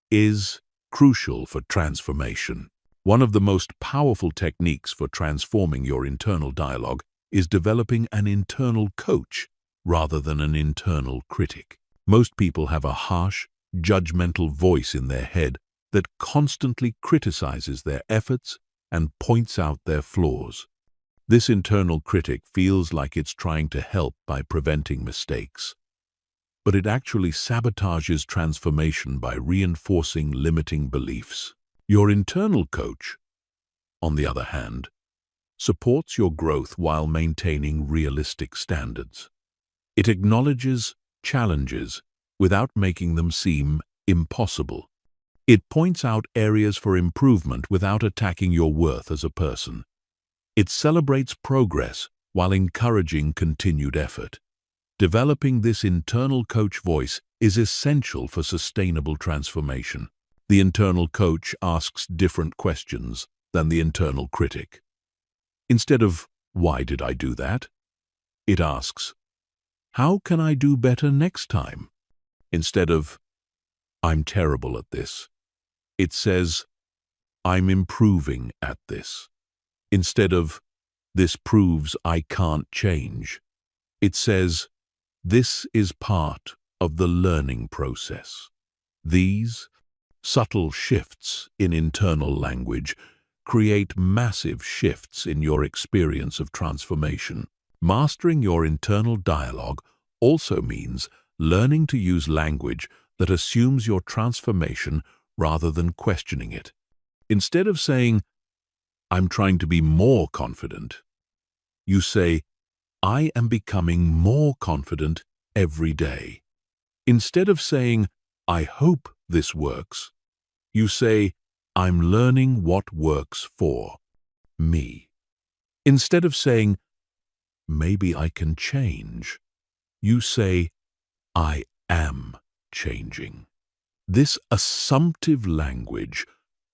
is crucial for transformation. One of the most powerful techniques for transforming your internal dialogue is developing an internal coach rather than an internal critic. Most people have a harsh, judgmental voice in their head that constantly criticizes their efforts and points out their flaws. This internal critic feels like it's trying to help by preventing mistakes, but it actually sabotages transformation by reinforcing limiting beliefs. Your internal coach, on the other hand, supports your growth while maintaining realistic standards. It acknowledges challenges without making them seem impossible. It points out areas for improvement without attacking your worth as a person. It celebrates progress while encouraging continued effort. Developing this internal coach voice is essential for sustainable transformation. The internal coach asks different questions than the internal critic. Instead of, "Why did I do that?" it asks, "How can I do better next time?" Instead of, "I'm terrible at this," it says, "I'm improving at this." Instead of, "This proves I can't change," it says, "This is part of the learning process." These subtle shifts in internal language create massive shifts in your experience of transformation. Mastering your internal dialogue also means learning to use language that assumes your transformation rather than questioning it. Instead of saying, "I'm trying to be more confident," you say, "I am becoming more confident every day." Instead of saying, "I hope this works," you say, "I'm learning what works for me." Instead of saying, "Maybe I can change," you say, "I am changing." This assumptive language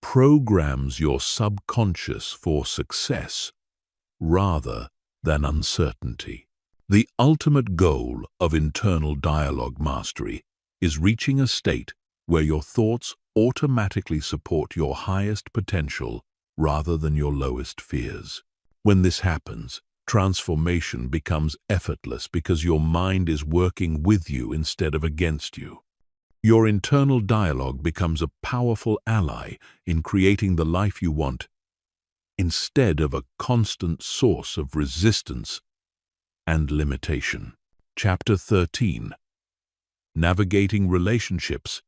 programs your subconscious for success rather than uncertainty. The ultimate goal of internal dialogue mastery is reaching a state where your thoughts automatically support your highest potential rather than your lowest fears. When this happens, transformation becomes effortless because your mind is working with you instead of against you. Your internal dialogue becomes a powerful ally in creating the life you want, instead of a constant source of resistance and limitation. Chapter 13. Navigating Relationships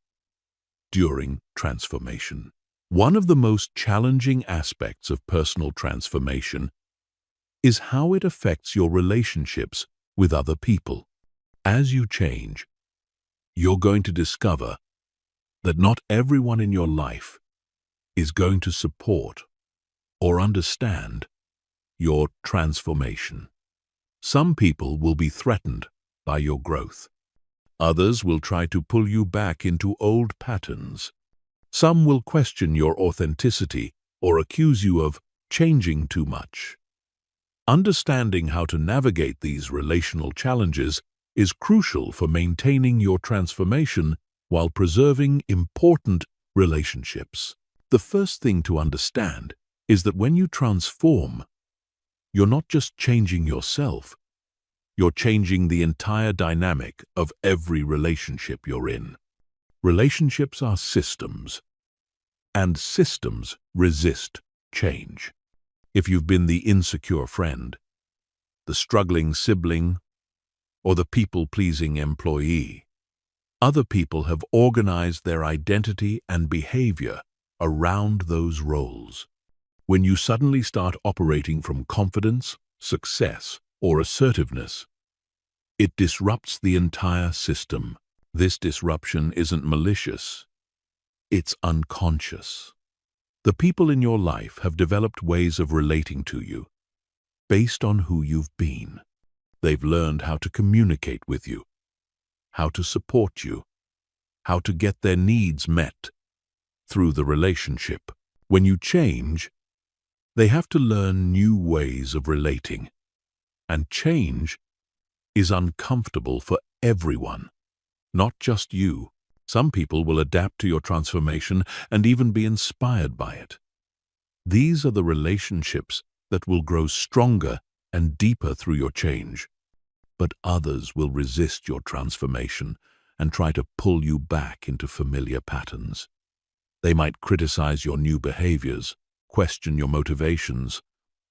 During Transformation. One of the most challenging aspects of personal transformation is how it affects your relationships with other people. As you change, you're going to discover that not everyone in your life is going to support or understand your transformation. Some people will be threatened by your growth. Others will try to pull you back into old patterns. Some will question your authenticity or accuse you of changing too much. Understanding how to navigate these relational challenges is crucial for maintaining your transformation while preserving important relationships. The first thing to understand is that when you transform, you're not just changing yourself, you're changing the entire dynamic of every relationship you're in. Relationships are systems, and systems resist change. If you've been the insecure friend, the struggling sibling, or the people-pleasing employee, other people have organized their identity and behavior around those roles. When you suddenly start operating from confidence, success, or assertiveness, it disrupts the entire system. This disruption isn't malicious, it's unconscious. The people in your life have developed ways of relating to you based on who you've been. They've learned how to communicate with you, how to support you, how to get their needs met through the relationship. When you change, they have to learn new ways of relating. And change is uncomfortable for everyone, not just you. Some people will adapt to your transformation and even be inspired by it. These are the relationships that will grow stronger and deeper through your change. But others will resist your transformation and try to pull you back into familiar patterns. They might criticize your new behaviors, question your motivations,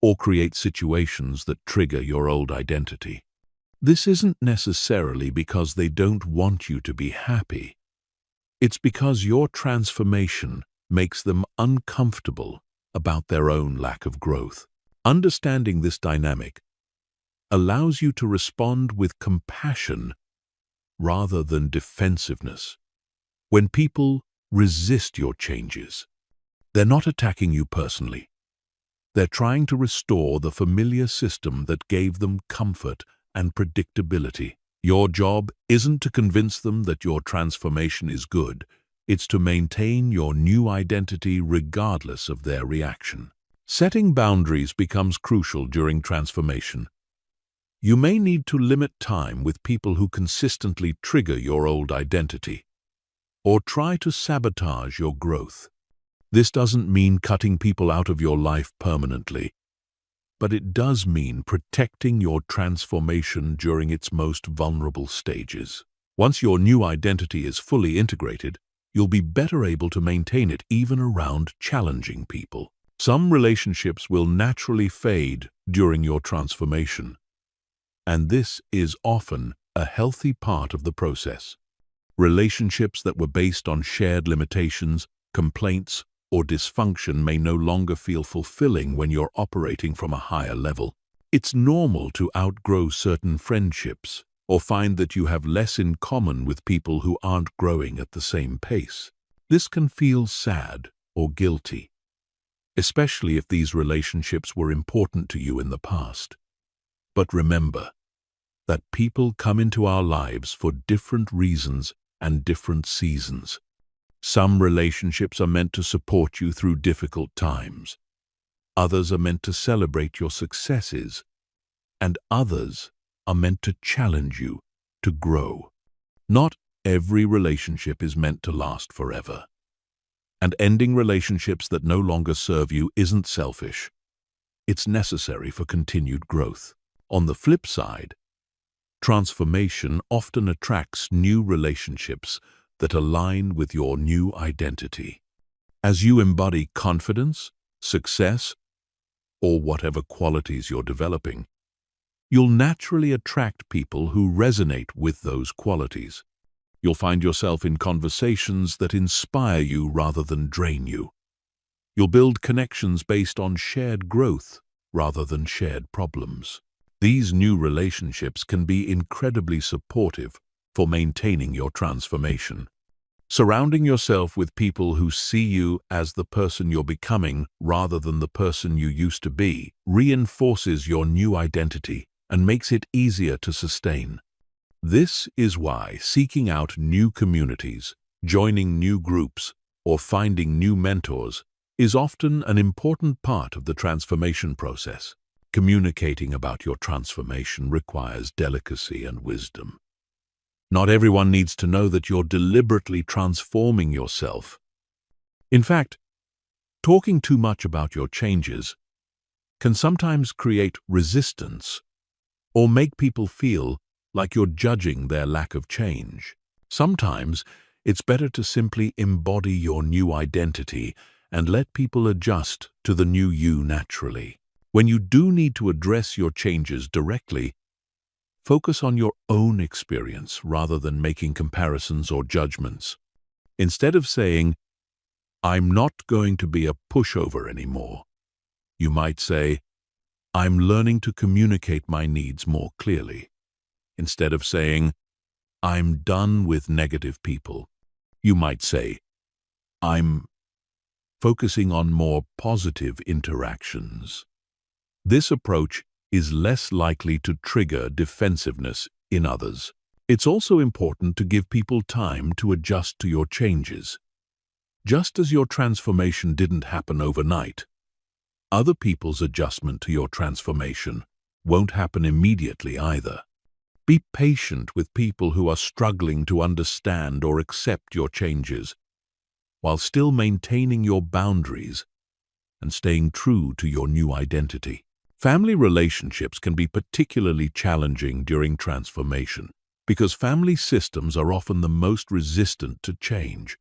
or create situations that trigger your old identity. This isn't necessarily because they don't want you to be happy. It's because your transformation makes them uncomfortable about their own lack of growth. Understanding this dynamic allows you to respond with compassion rather than defensiveness. When people resist your changes, they're not attacking you personally. They're trying to restore the familiar system that gave them comfort and predictability. Your job isn't to convince them that your transformation is good. It's to maintain your new identity regardless of their reaction. Setting boundaries becomes crucial during transformation. You may need to limit time with people who consistently trigger your old identity, or try to sabotage your growth. This doesn't mean cutting people out of your life permanently, but it does mean protecting your transformation during its most vulnerable stages. Once your new identity is fully integrated, you'll be better able to maintain it even around challenging people. Some relationships will naturally fade during your transformation, and this is often a healthy part of the process. Relationships that were based on shared limitations, complaints, or dysfunction may no longer feel fulfilling when you're operating from a higher level. It's normal to outgrow certain friendships or find that you have less in common with people who aren't growing at the same pace. This can feel sad or guilty, especially if these relationships were important to you in the past. But remember that people come into our lives for different reasons and different seasons. Some relationships are meant to support you through difficult times. Others are meant to celebrate your successes, and others are meant to challenge you to grow. Not every relationship is meant to last forever. And ending relationships that no longer serve you isn't selfish. It's necessary for continued growth. On the flip side, transformation often attracts new relationships that align with your new identity. As you embody confidence, success, or whatever qualities you're developing, you'll naturally attract people who resonate with those qualities. You'll find yourself in conversations that inspire you rather than drain you. You'll build connections based on shared growth rather than shared problems. These new relationships can be incredibly supportive for maintaining your transformation. Surrounding yourself with people who see you as the person you're becoming rather than the person you used to be reinforces your new identity and makes it easier to sustain. This is why seeking out new communities, joining new groups, or finding new mentors is often an important part of the transformation process. Communicating about your transformation requires delicacy and wisdom. Not everyone needs to know that you're deliberately transforming yourself. In fact, talking too much about your changes can sometimes create resistance or make people feel like you're judging their lack of change. Sometimes it's better to simply embody your new identity and let people adjust to the new you naturally. When you do need to address your changes directly, focus on your own experience rather than making comparisons or judgments. Instead of saying, "I'm not going to be a pushover anymore," you might say, "I'm learning to communicate my needs more clearly." Instead of saying, "I'm done with negative people," you might say, "I'm focusing on more positive interactions." This approach is less likely to trigger defensiveness in others. It's also important to give people time to adjust to your changes. Just as your transformation didn't happen overnight, other people's adjustment to your transformation won't happen immediately either. Be patient with people who are struggling to understand or accept your changes, while still maintaining your boundaries and staying true to your new identity. Family relationships can be particularly challenging during transformation. because family systems are often the most resistant to change.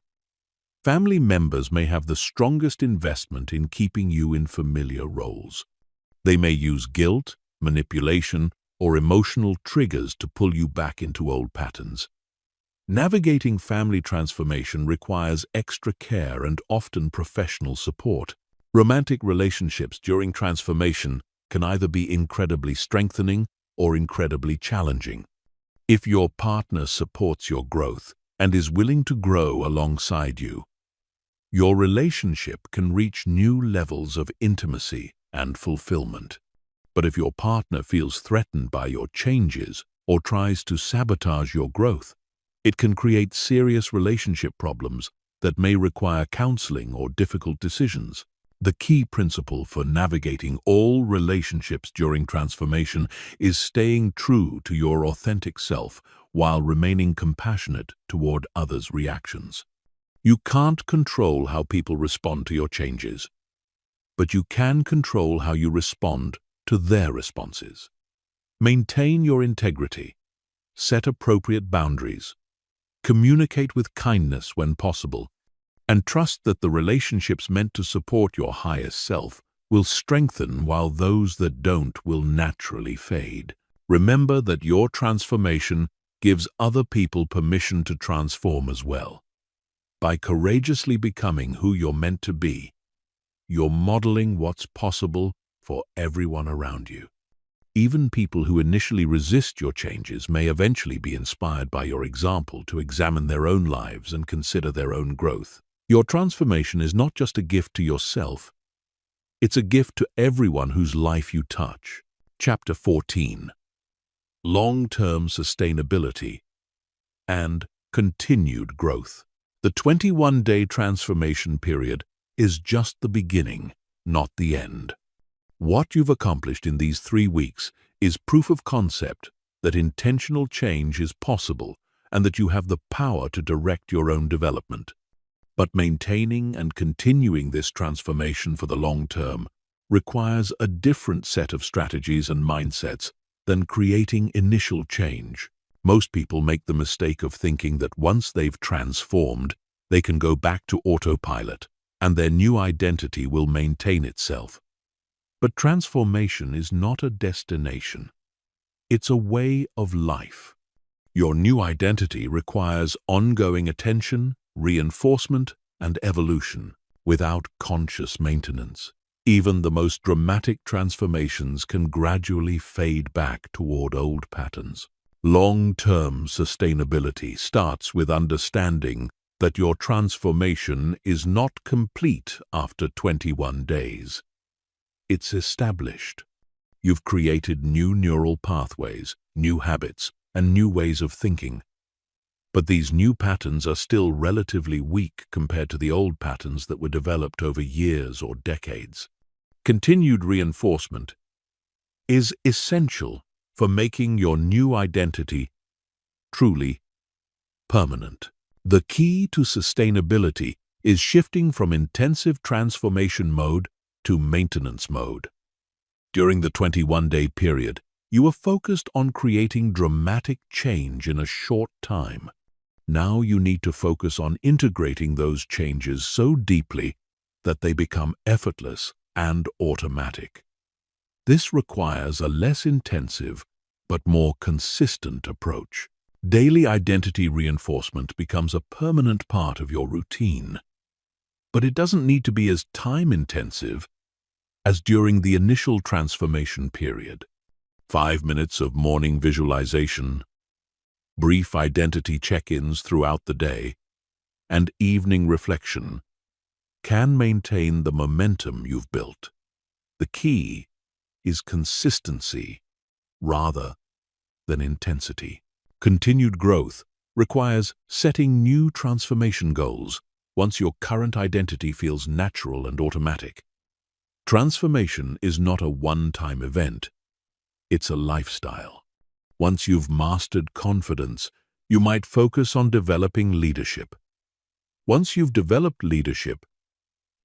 Family members may have the strongest investment in keeping you in familiar roles. They may use guilt, manipulation, or emotional triggers to pull you back into old patterns. Navigating family transformation requires extra care and often professional support. Romantic relationships during transformation can either be incredibly strengthening or incredibly challenging. If your partner supports your growth and is willing to grow alongside you, your relationship can reach new levels of intimacy and fulfillment. But if your partner feels threatened by your changes or tries to sabotage your growth, it can create serious relationship problems that may require counseling or difficult decisions. The key principle for navigating all relationships during transformation is staying true to your authentic self while remaining compassionate toward others' reactions. You can't control how people respond to your changes, but you can control how you respond to their responses. Maintain your integrity, set appropriate boundaries, communicate with kindness when possible, and trust that the relationships meant to support your highest self will strengthen while those that don't will naturally fade. Remember that your transformation gives other people permission to transform as well. By courageously becoming who you're meant to be, you're modeling what's possible for everyone around you. Even people who initially resist your changes may eventually be inspired by your example to examine their own lives and consider their own growth. Your transformation is not just a gift to yourself, it's a gift to everyone whose life you touch. Chapter 14. Long-term sustainability and continued growth. The 21-day transformation period is just the beginning, not the end. What you've accomplished in these 3 weeks is proof of concept that intentional change is possible and that you have the power to direct your own development. But maintaining and continuing this transformation for the long term requires a different set of strategies and mindsets than creating initial change. Most people make the mistake of thinking that once they've transformed, they can go back to autopilot and their new identity will maintain itself. But transformation is not a destination. It's a way of life. Your new identity requires ongoing attention, reinforcement, and evolution without conscious maintenance. Even the most dramatic transformations can gradually fade back toward old patterns. Long-term sustainability starts with understanding that your transformation is not complete after 21 days. It's established. You've created new neural pathways, new habits, and new ways of thinking. But these new patterns are still relatively weak compared to the old patterns that were developed over years or decades. Continued reinforcement is essential for making your new identity truly permanent. The key to sustainability is shifting from intensive transformation mode to maintenance mode. During the 21-day period, you are focused on creating dramatic change in a short time. Now you need to focus on integrating those changes so deeply that they become effortless and automatic. This requires a less intensive but more consistent approach. Daily identity reinforcement becomes a permanent part of your routine. But it doesn't need to be as time-intensive as during the initial transformation period. 5 minutes of morning visualization, brief identity check-ins throughout the day, and evening reflection can maintain the momentum you've built. The key is consistency rather than intensity. Continued growth requires setting new transformation goals once your current identity feels natural and automatic. Transformation is not a one-time event. It's a lifestyle. Once you've mastered confidence, you might focus on developing leadership. Once you've developed leadership,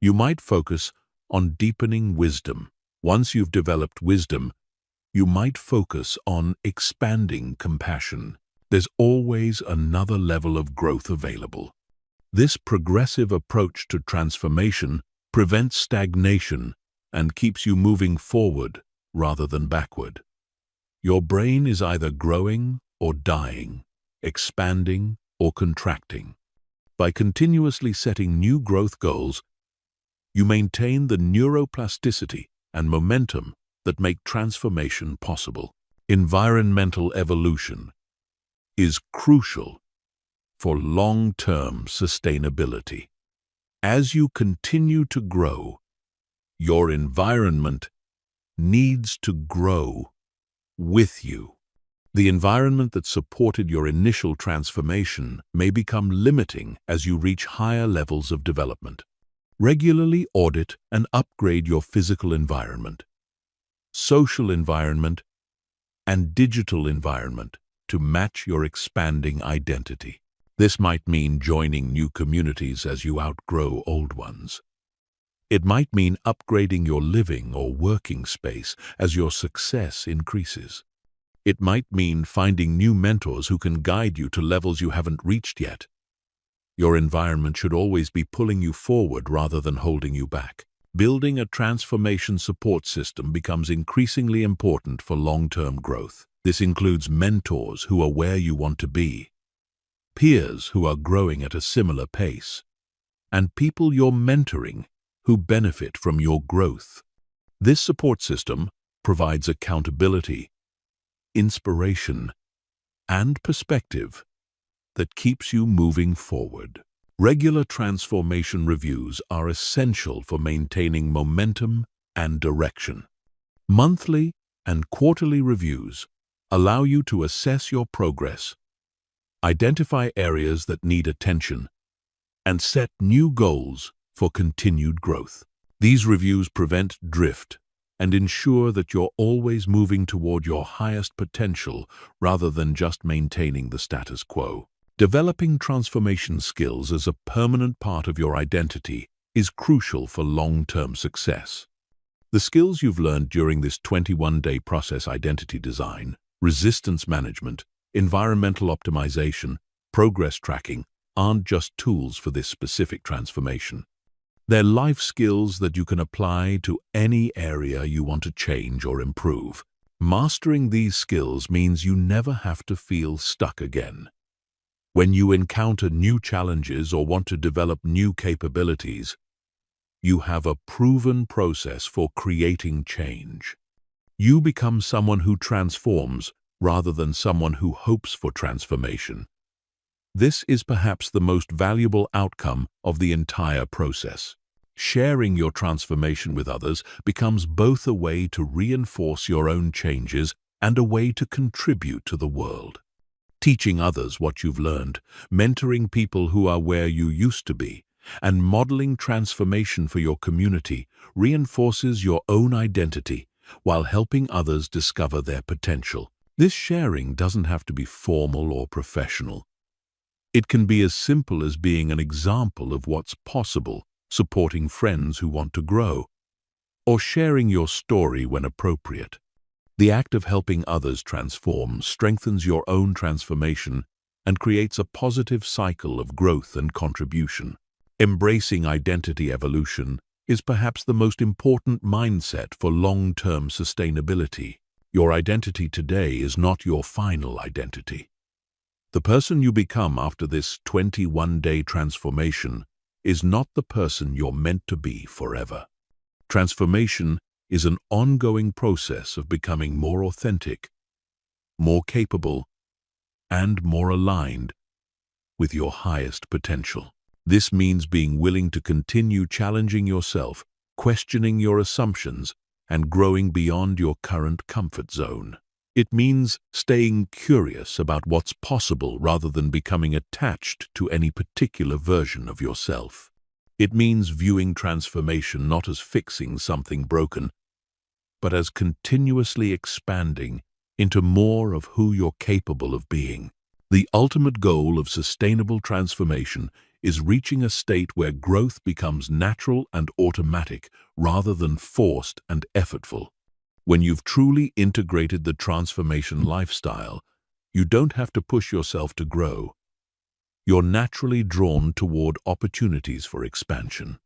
you might focus on deepening wisdom. Once you've developed wisdom, you might focus on expanding compassion. there's always another level of growth available. This progressive approach to transformation prevents stagnation and keeps you moving forward rather than backward. Your brain is either growing or dying, expanding or contracting. By continuously setting new growth goals, you maintain the neuroplasticity and momentum that make transformation possible. Environmental evolution is crucial for long-term sustainability. As you continue to grow, your environment needs to grow with you. The environment that supported your initial transformation may become limiting as you reach higher levels of development. Regularly audit and upgrade your physical environment, social environment, and digital environment to match your expanding identity. This might mean joining new communities as you outgrow old ones. It might mean upgrading your living or working space as your success increases. It might mean finding new mentors who can guide you to levels you haven't reached yet. Your environment should always be pulling you forward rather than holding you back. Building a transformation support system becomes increasingly important for long-term growth. This includes mentors who are where you want to be, peers who are growing at a similar pace, and people you're mentoring who benefit from your growth. This support system provides accountability, inspiration, and perspective that keeps you moving forward. Regular transformation reviews are essential for maintaining momentum and direction. Monthly and quarterly reviews allow you to assess your progress, identify areas that need attention, and set new goals for continued growth. These reviews prevent drift and ensure that you're always moving toward your highest potential rather than just maintaining the status quo. Developing transformation skills as a permanent part of your identity is crucial for long-term success. The skills you've learned during this 21-day process: identity design, resistance management, environmental optimization, progress tracking, aren't just tools for this specific transformation. They're life skills that you can apply to any area you want to change or improve. Mastering these skills means you never have to feel stuck again. When you encounter new challenges or want to develop new capabilities, you have a proven process for creating change. You become someone who transforms rather than someone who hopes for transformation. This is perhaps the most valuable outcome of the entire process. Sharing your transformation with others becomes both a way to reinforce your own changes and a way to contribute to the world. Teaching others what you've learned, mentoring people who are where you used to be, and modeling transformation for your community reinforces your own identity while helping others discover their potential. This sharing doesn't have to be formal or professional. It can be as simple as being an example of what's possible, supporting friends who want to grow, or sharing your story when appropriate. The act of helping others transform strengthens your own transformation and creates a positive cycle of growth and contribution. Embracing identity evolution is perhaps the most important mindset for long-term sustainability. Your identity today is not your final identity. The person you become after this 21-day transformation is not the person you're meant to be forever. Transformation is an ongoing process of becoming more authentic, more capable, and more aligned with your highest potential. This means being willing to continue challenging yourself, questioning your assumptions, and growing beyond your current comfort zone. It means staying curious about what's possible rather than becoming attached to any particular version of yourself. It means viewing transformation not as fixing something broken, but as continuously expanding into more of who you're capable of being. The ultimate goal of sustainable transformation is reaching a state where growth becomes natural and automatic rather than forced and effortful. When you've truly integrated the transformation lifestyle, You don't have to push yourself to grow. You're naturally drawn toward opportunities for expansion.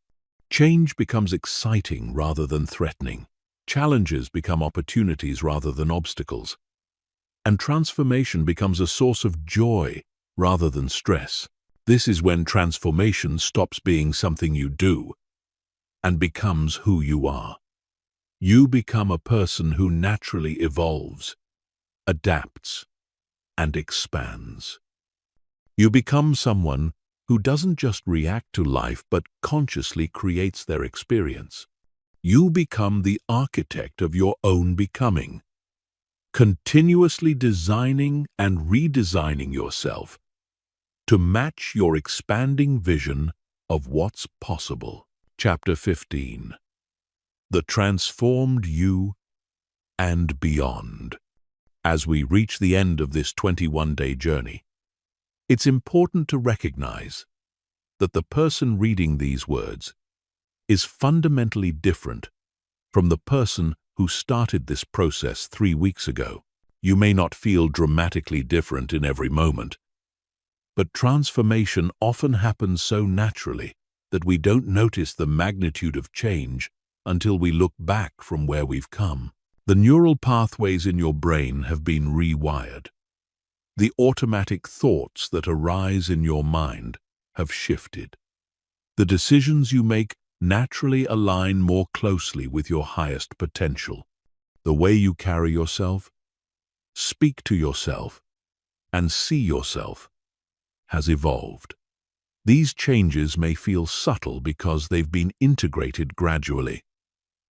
Change becomes exciting rather than threatening. Challenges become opportunities rather than obstacles. And transformation becomes a source of joy rather than stress. This is when transformation stops being something you do and becomes who you are. You become a person who naturally evolves, adapts, and expands. You become someone who doesn't just react to life but consciously creates their experience. You become the architect of your own becoming, continuously designing and redesigning yourself to match your expanding vision of what's possible. Chapter 15. The Transformed You and Beyond. As we reach the end of this 21-day journey, it's important to recognize that the person reading these words is fundamentally different from the person who started this process 3 weeks ago. You may not feel dramatically different in every moment, but transformation often happens so naturally that we don't notice the magnitude of change until we look back from where we've come. The neural pathways in your brain have been rewired. The automatic thoughts that arise in your mind have shifted. The decisions you make naturally align more closely with your highest potential. The way you carry yourself, speak to yourself, and see yourself has evolved. These changes may feel subtle because they've been integrated gradually,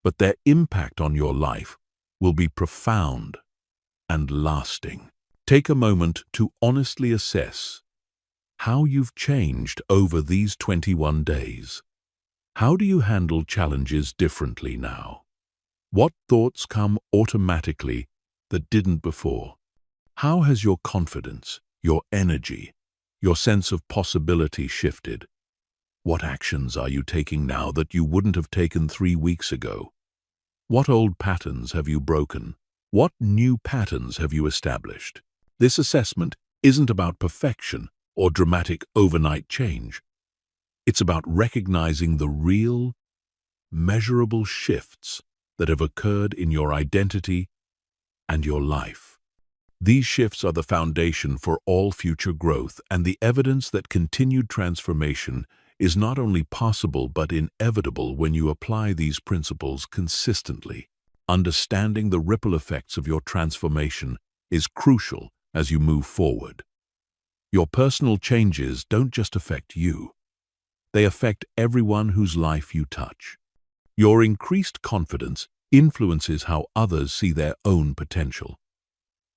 but their impact on your life will be profound and lasting. Take a moment to honestly assess how you've changed over these 21 days. How do you handle challenges differently now? What thoughts come automatically that didn't before? How has your confidence, your energy, your sense of possibility shifted? What actions are you taking now that you wouldn't have taken 3 weeks ago? What old patterns have you broken? What new patterns have you established? This assessment isn't about perfection or dramatic overnight change. It's about recognizing the real, measurable shifts that have occurred in your identity and your life. These shifts are the foundation for all future growth and the evidence that continued transformation is not only possible but inevitable when you apply these principles consistently. Understanding the ripple effects of your transformation is crucial as you move forward. Your personal changes don't just affect you. They affect everyone whose life you touch. Your increased confidence influences how others see their own potential.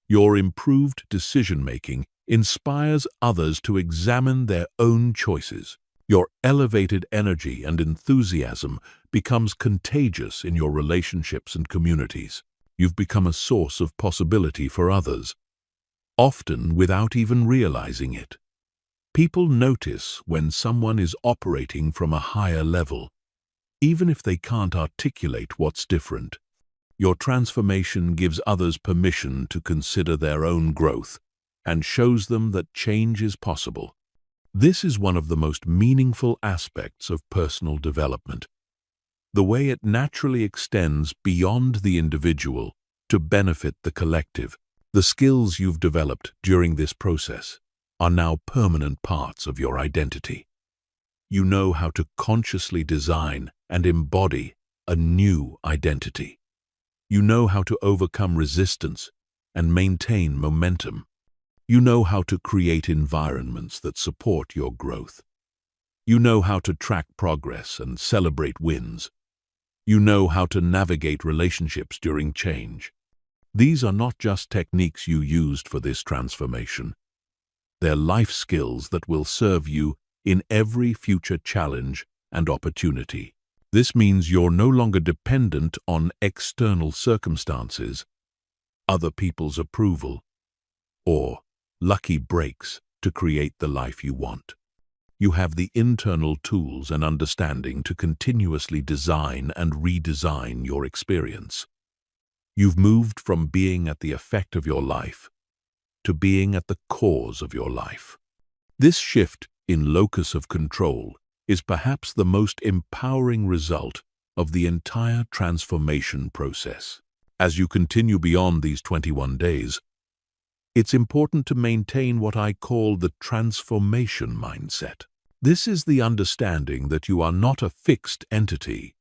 Your improved decision-making inspires others to examine their own choices. Your elevated energy and enthusiasm becomes contagious in your relationships and communities. You've become a source of possibility for others, often without even realizing it. People notice when someone is operating from a higher level, even if they can't articulate what's different. Your transformation gives others permission to consider their own growth and shows them that change is possible. This is one of the most meaningful aspects of personal development, the way it naturally extends beyond the individual to benefit the collective. The skills you've developed during this process are now permanent parts of your identity. You know how to consciously design and embody a new identity. You know how to overcome resistance and maintain momentum. You know how to create environments that support your growth. You know how to track progress and celebrate wins. You know how to navigate relationships during change. These are not just techniques you used for this transformation. They're life skills that will serve you in every future challenge and opportunity. This means you're no longer dependent on external circumstances, other people's approval, or lucky breaks to create the life you want. You have the internal tools and understanding to continuously design and redesign your experience. You've moved from being at the effect of your life to being at the cause of your life. This shift in locus of control is perhaps the most empowering result of the entire transformation process. As you continue beyond these 21 days, it's important to maintain what I call the transformation mindset. This is the understanding that you are not a fixed entity,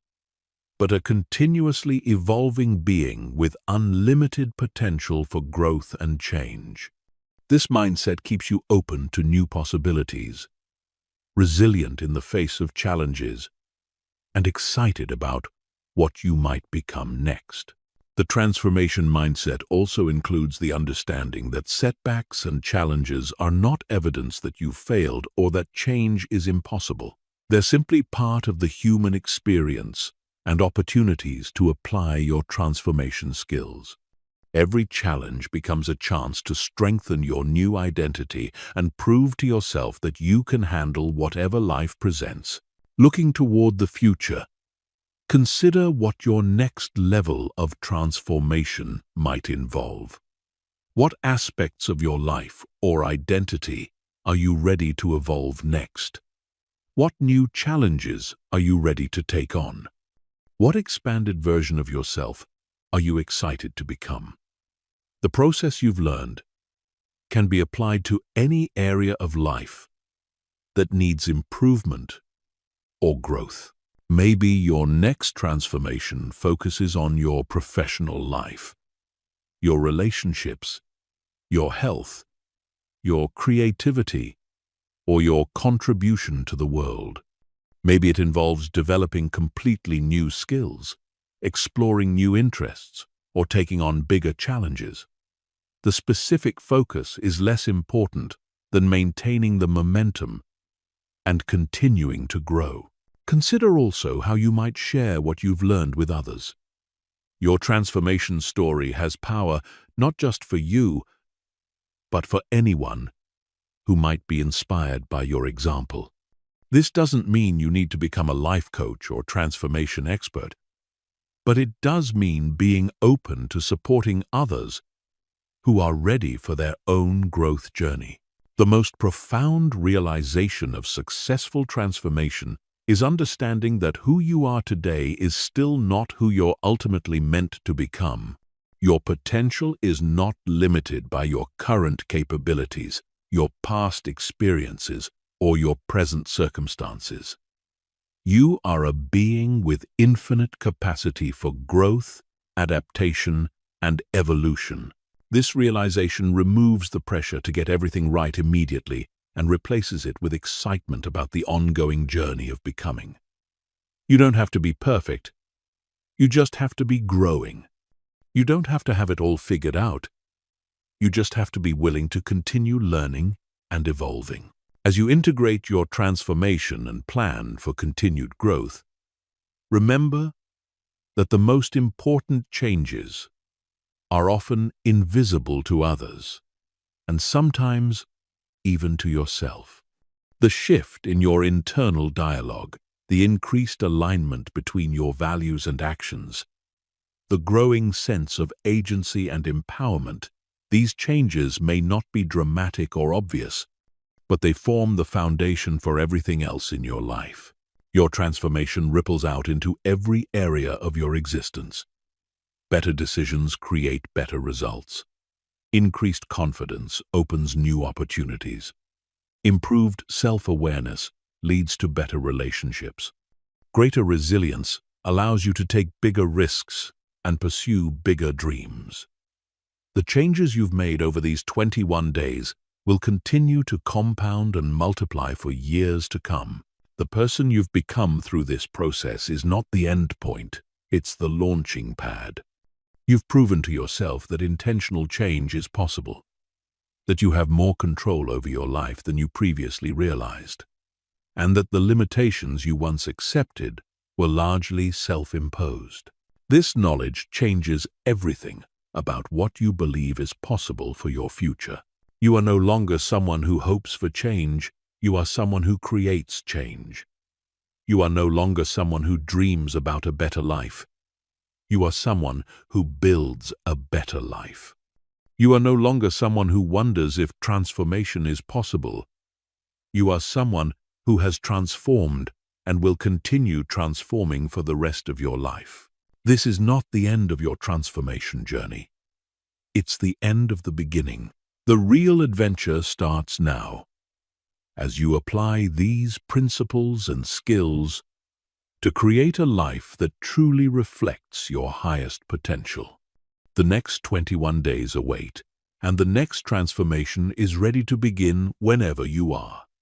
but a continuously evolving being with unlimited potential for growth and change. This mindset keeps you open to new possibilities, resilient in the face of challenges, and excited about what you might become next. The transformation mindset also includes the understanding that setbacks and challenges are not evidence that you failed or that change is impossible. They're simply part of the human experience and opportunities to apply your transformation skills. Every challenge becomes a chance to strengthen your new identity and prove to yourself that you can handle whatever life presents. Looking toward the future, consider what your next level of transformation might involve. What aspects of your life or identity are you ready to evolve next? What new challenges are you ready to take on? What expanded version of yourself are you excited to become? The process you've learned can be applied to any area of life that needs improvement or growth. Maybe your next transformation focuses on your professional life, your relationships, your health, your creativity, or your contribution to the world. Maybe it involves developing completely new skills, exploring new interests, or taking on bigger challenges. The specific focus is less important than maintaining the momentum and continuing to grow. Consider also how you might share what you've learned with others. Your transformation story has power not just for you, but for anyone who might be inspired by your example. This doesn't mean you need to become a life coach or transformation expert, but it does mean being open to supporting others who are ready for their own growth journey. The most profound realization of successful transformation is understanding that who you are today is still not who you're ultimately meant to become. Your potential is not limited by your current capabilities, your past experiences, or your present circumstances. You are a being with infinite capacity for growth, adaptation, and evolution. This realization removes the pressure to get everything right immediately and replaces it with excitement about the ongoing journey of becoming. You don't have to be perfect. You just have to be growing. You don't have to have it all figured out. You just have to be willing to continue learning and evolving. As you integrate your transformation and plan for continued growth, remember that the most important changes are often invisible to others, and sometimes even to yourself. The shift in your internal dialogue, the increased alignment between your values and actions, the growing sense of agency and empowerment, these changes may not be dramatic or obvious, but they form the foundation for everything else in your life. Your transformation ripples out into every area of your existence. Better decisions create better results. Increased confidence opens new opportunities. Improved self-awareness leads to better relationships. Greater resilience allows you to take bigger risks and pursue bigger dreams. The changes you've made over these 21 days will continue to compound and multiply for years to come. The person you've become through this process is not the end point, it's the launching pad. You've proven to yourself that intentional change is possible, that you have more control over your life than you previously realized, and that the limitations you once accepted were largely self-imposed. This knowledge changes everything about what you believe is possible for your future. You are no longer someone who hopes for change, you are someone who creates change. You are no longer someone who dreams about a better life. You are someone who builds a better life. You are no longer someone who wonders if transformation is possible. You are someone who has transformed and will continue transforming for the rest of your life. This is not the end of your transformation journey. It's the end of the beginning. The real adventure starts now, as you apply these principles and skills to create a life that truly reflects your highest potential. The next 21 days await, and the next transformation is ready to begin whenever you are.